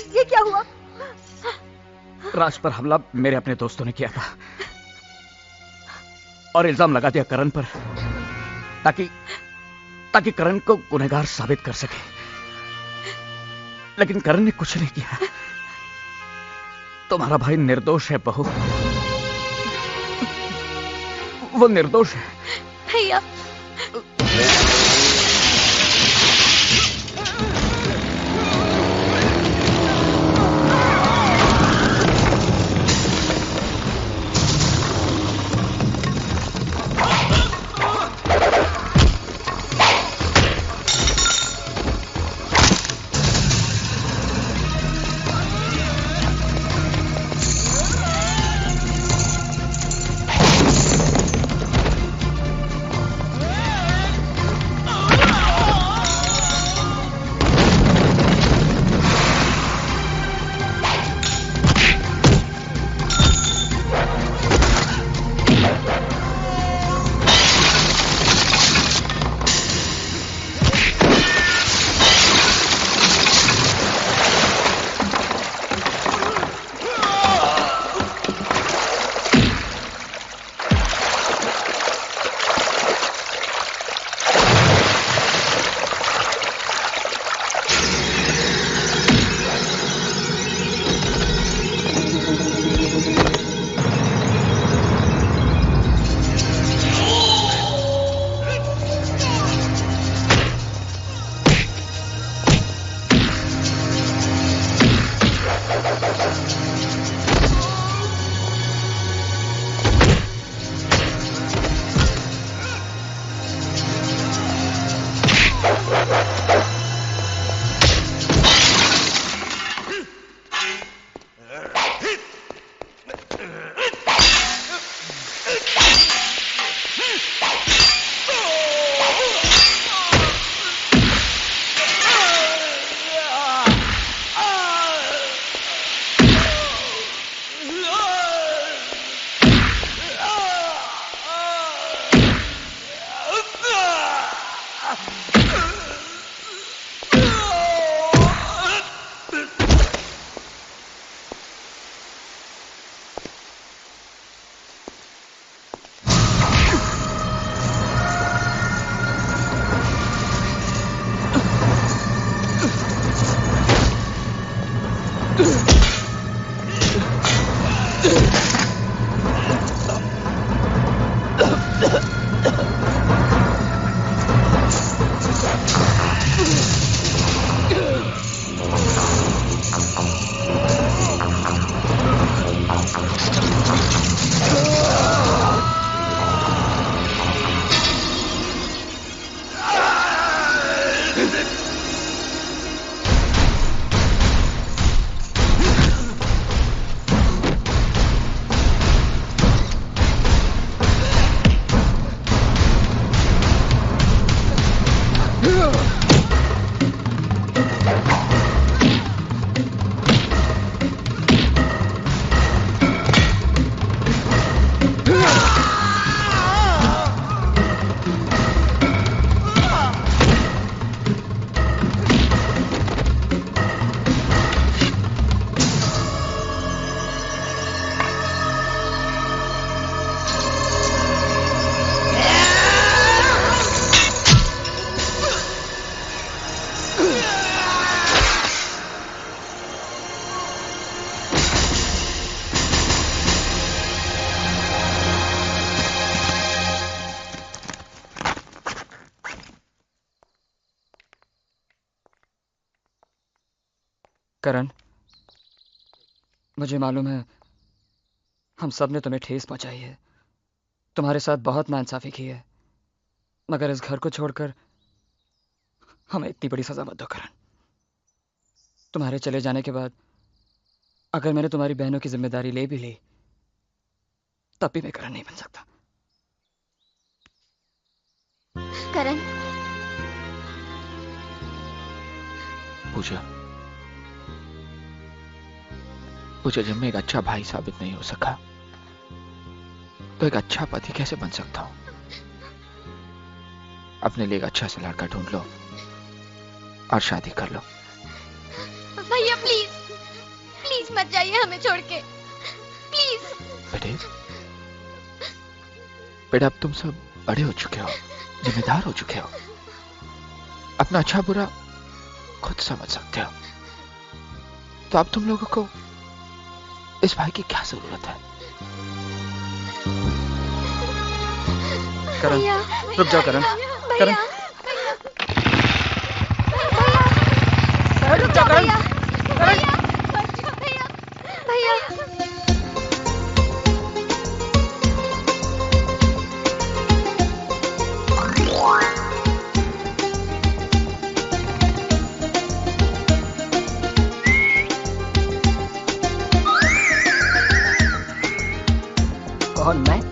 ये क्या हुआ? राज पर हमला मेरे अपने दोस्तों ने किया था और इल्जाम लगा दिया करण पर, ताकि करण को गुनहगार साबित कर सके। लेकिन करण ने कुछ नहीं किया। तुम्हारा भाई निर्दोष है बहू, वो निर्दोष है। भैया करण, मुझे मालूम है हम सब ने तुम्हें ठेस पहुंचाई है, तुम्हारे साथ बहुत नाइंसाफी की है, मगर इस घर को छोड़कर हमें इतनी बड़ी सजा मत दो करण। तुम्हारे चले जाने के बाद अगर मैंने तुम्हारी बहनों की जिम्मेदारी ले भी ली तब भी मैं करण नहीं बन सकता। करण, पूजा, जब मैं एक अच्छा भाई साबित नहीं हो सका तो एक अच्छा पति कैसे बन सकता हूं? अपने लिए एक अच्छा सा लड़का ढूंढ लो और शादी कर लो। भैया प्लीज प्लीज मत जाइए हमें छोड़ के, प्लीज। बेटा अब तुम सब बड़े हो चुके हो, जिम्मेदार हो चुके हो, अपना अच्छा बुरा खुद समझ सकते हो, तो अब तुम लोगों को इस भाई की क्या जरूरत है? करण, रुक जाओ करण, करण, रुक जाओ करण, भैया। कौन मैं?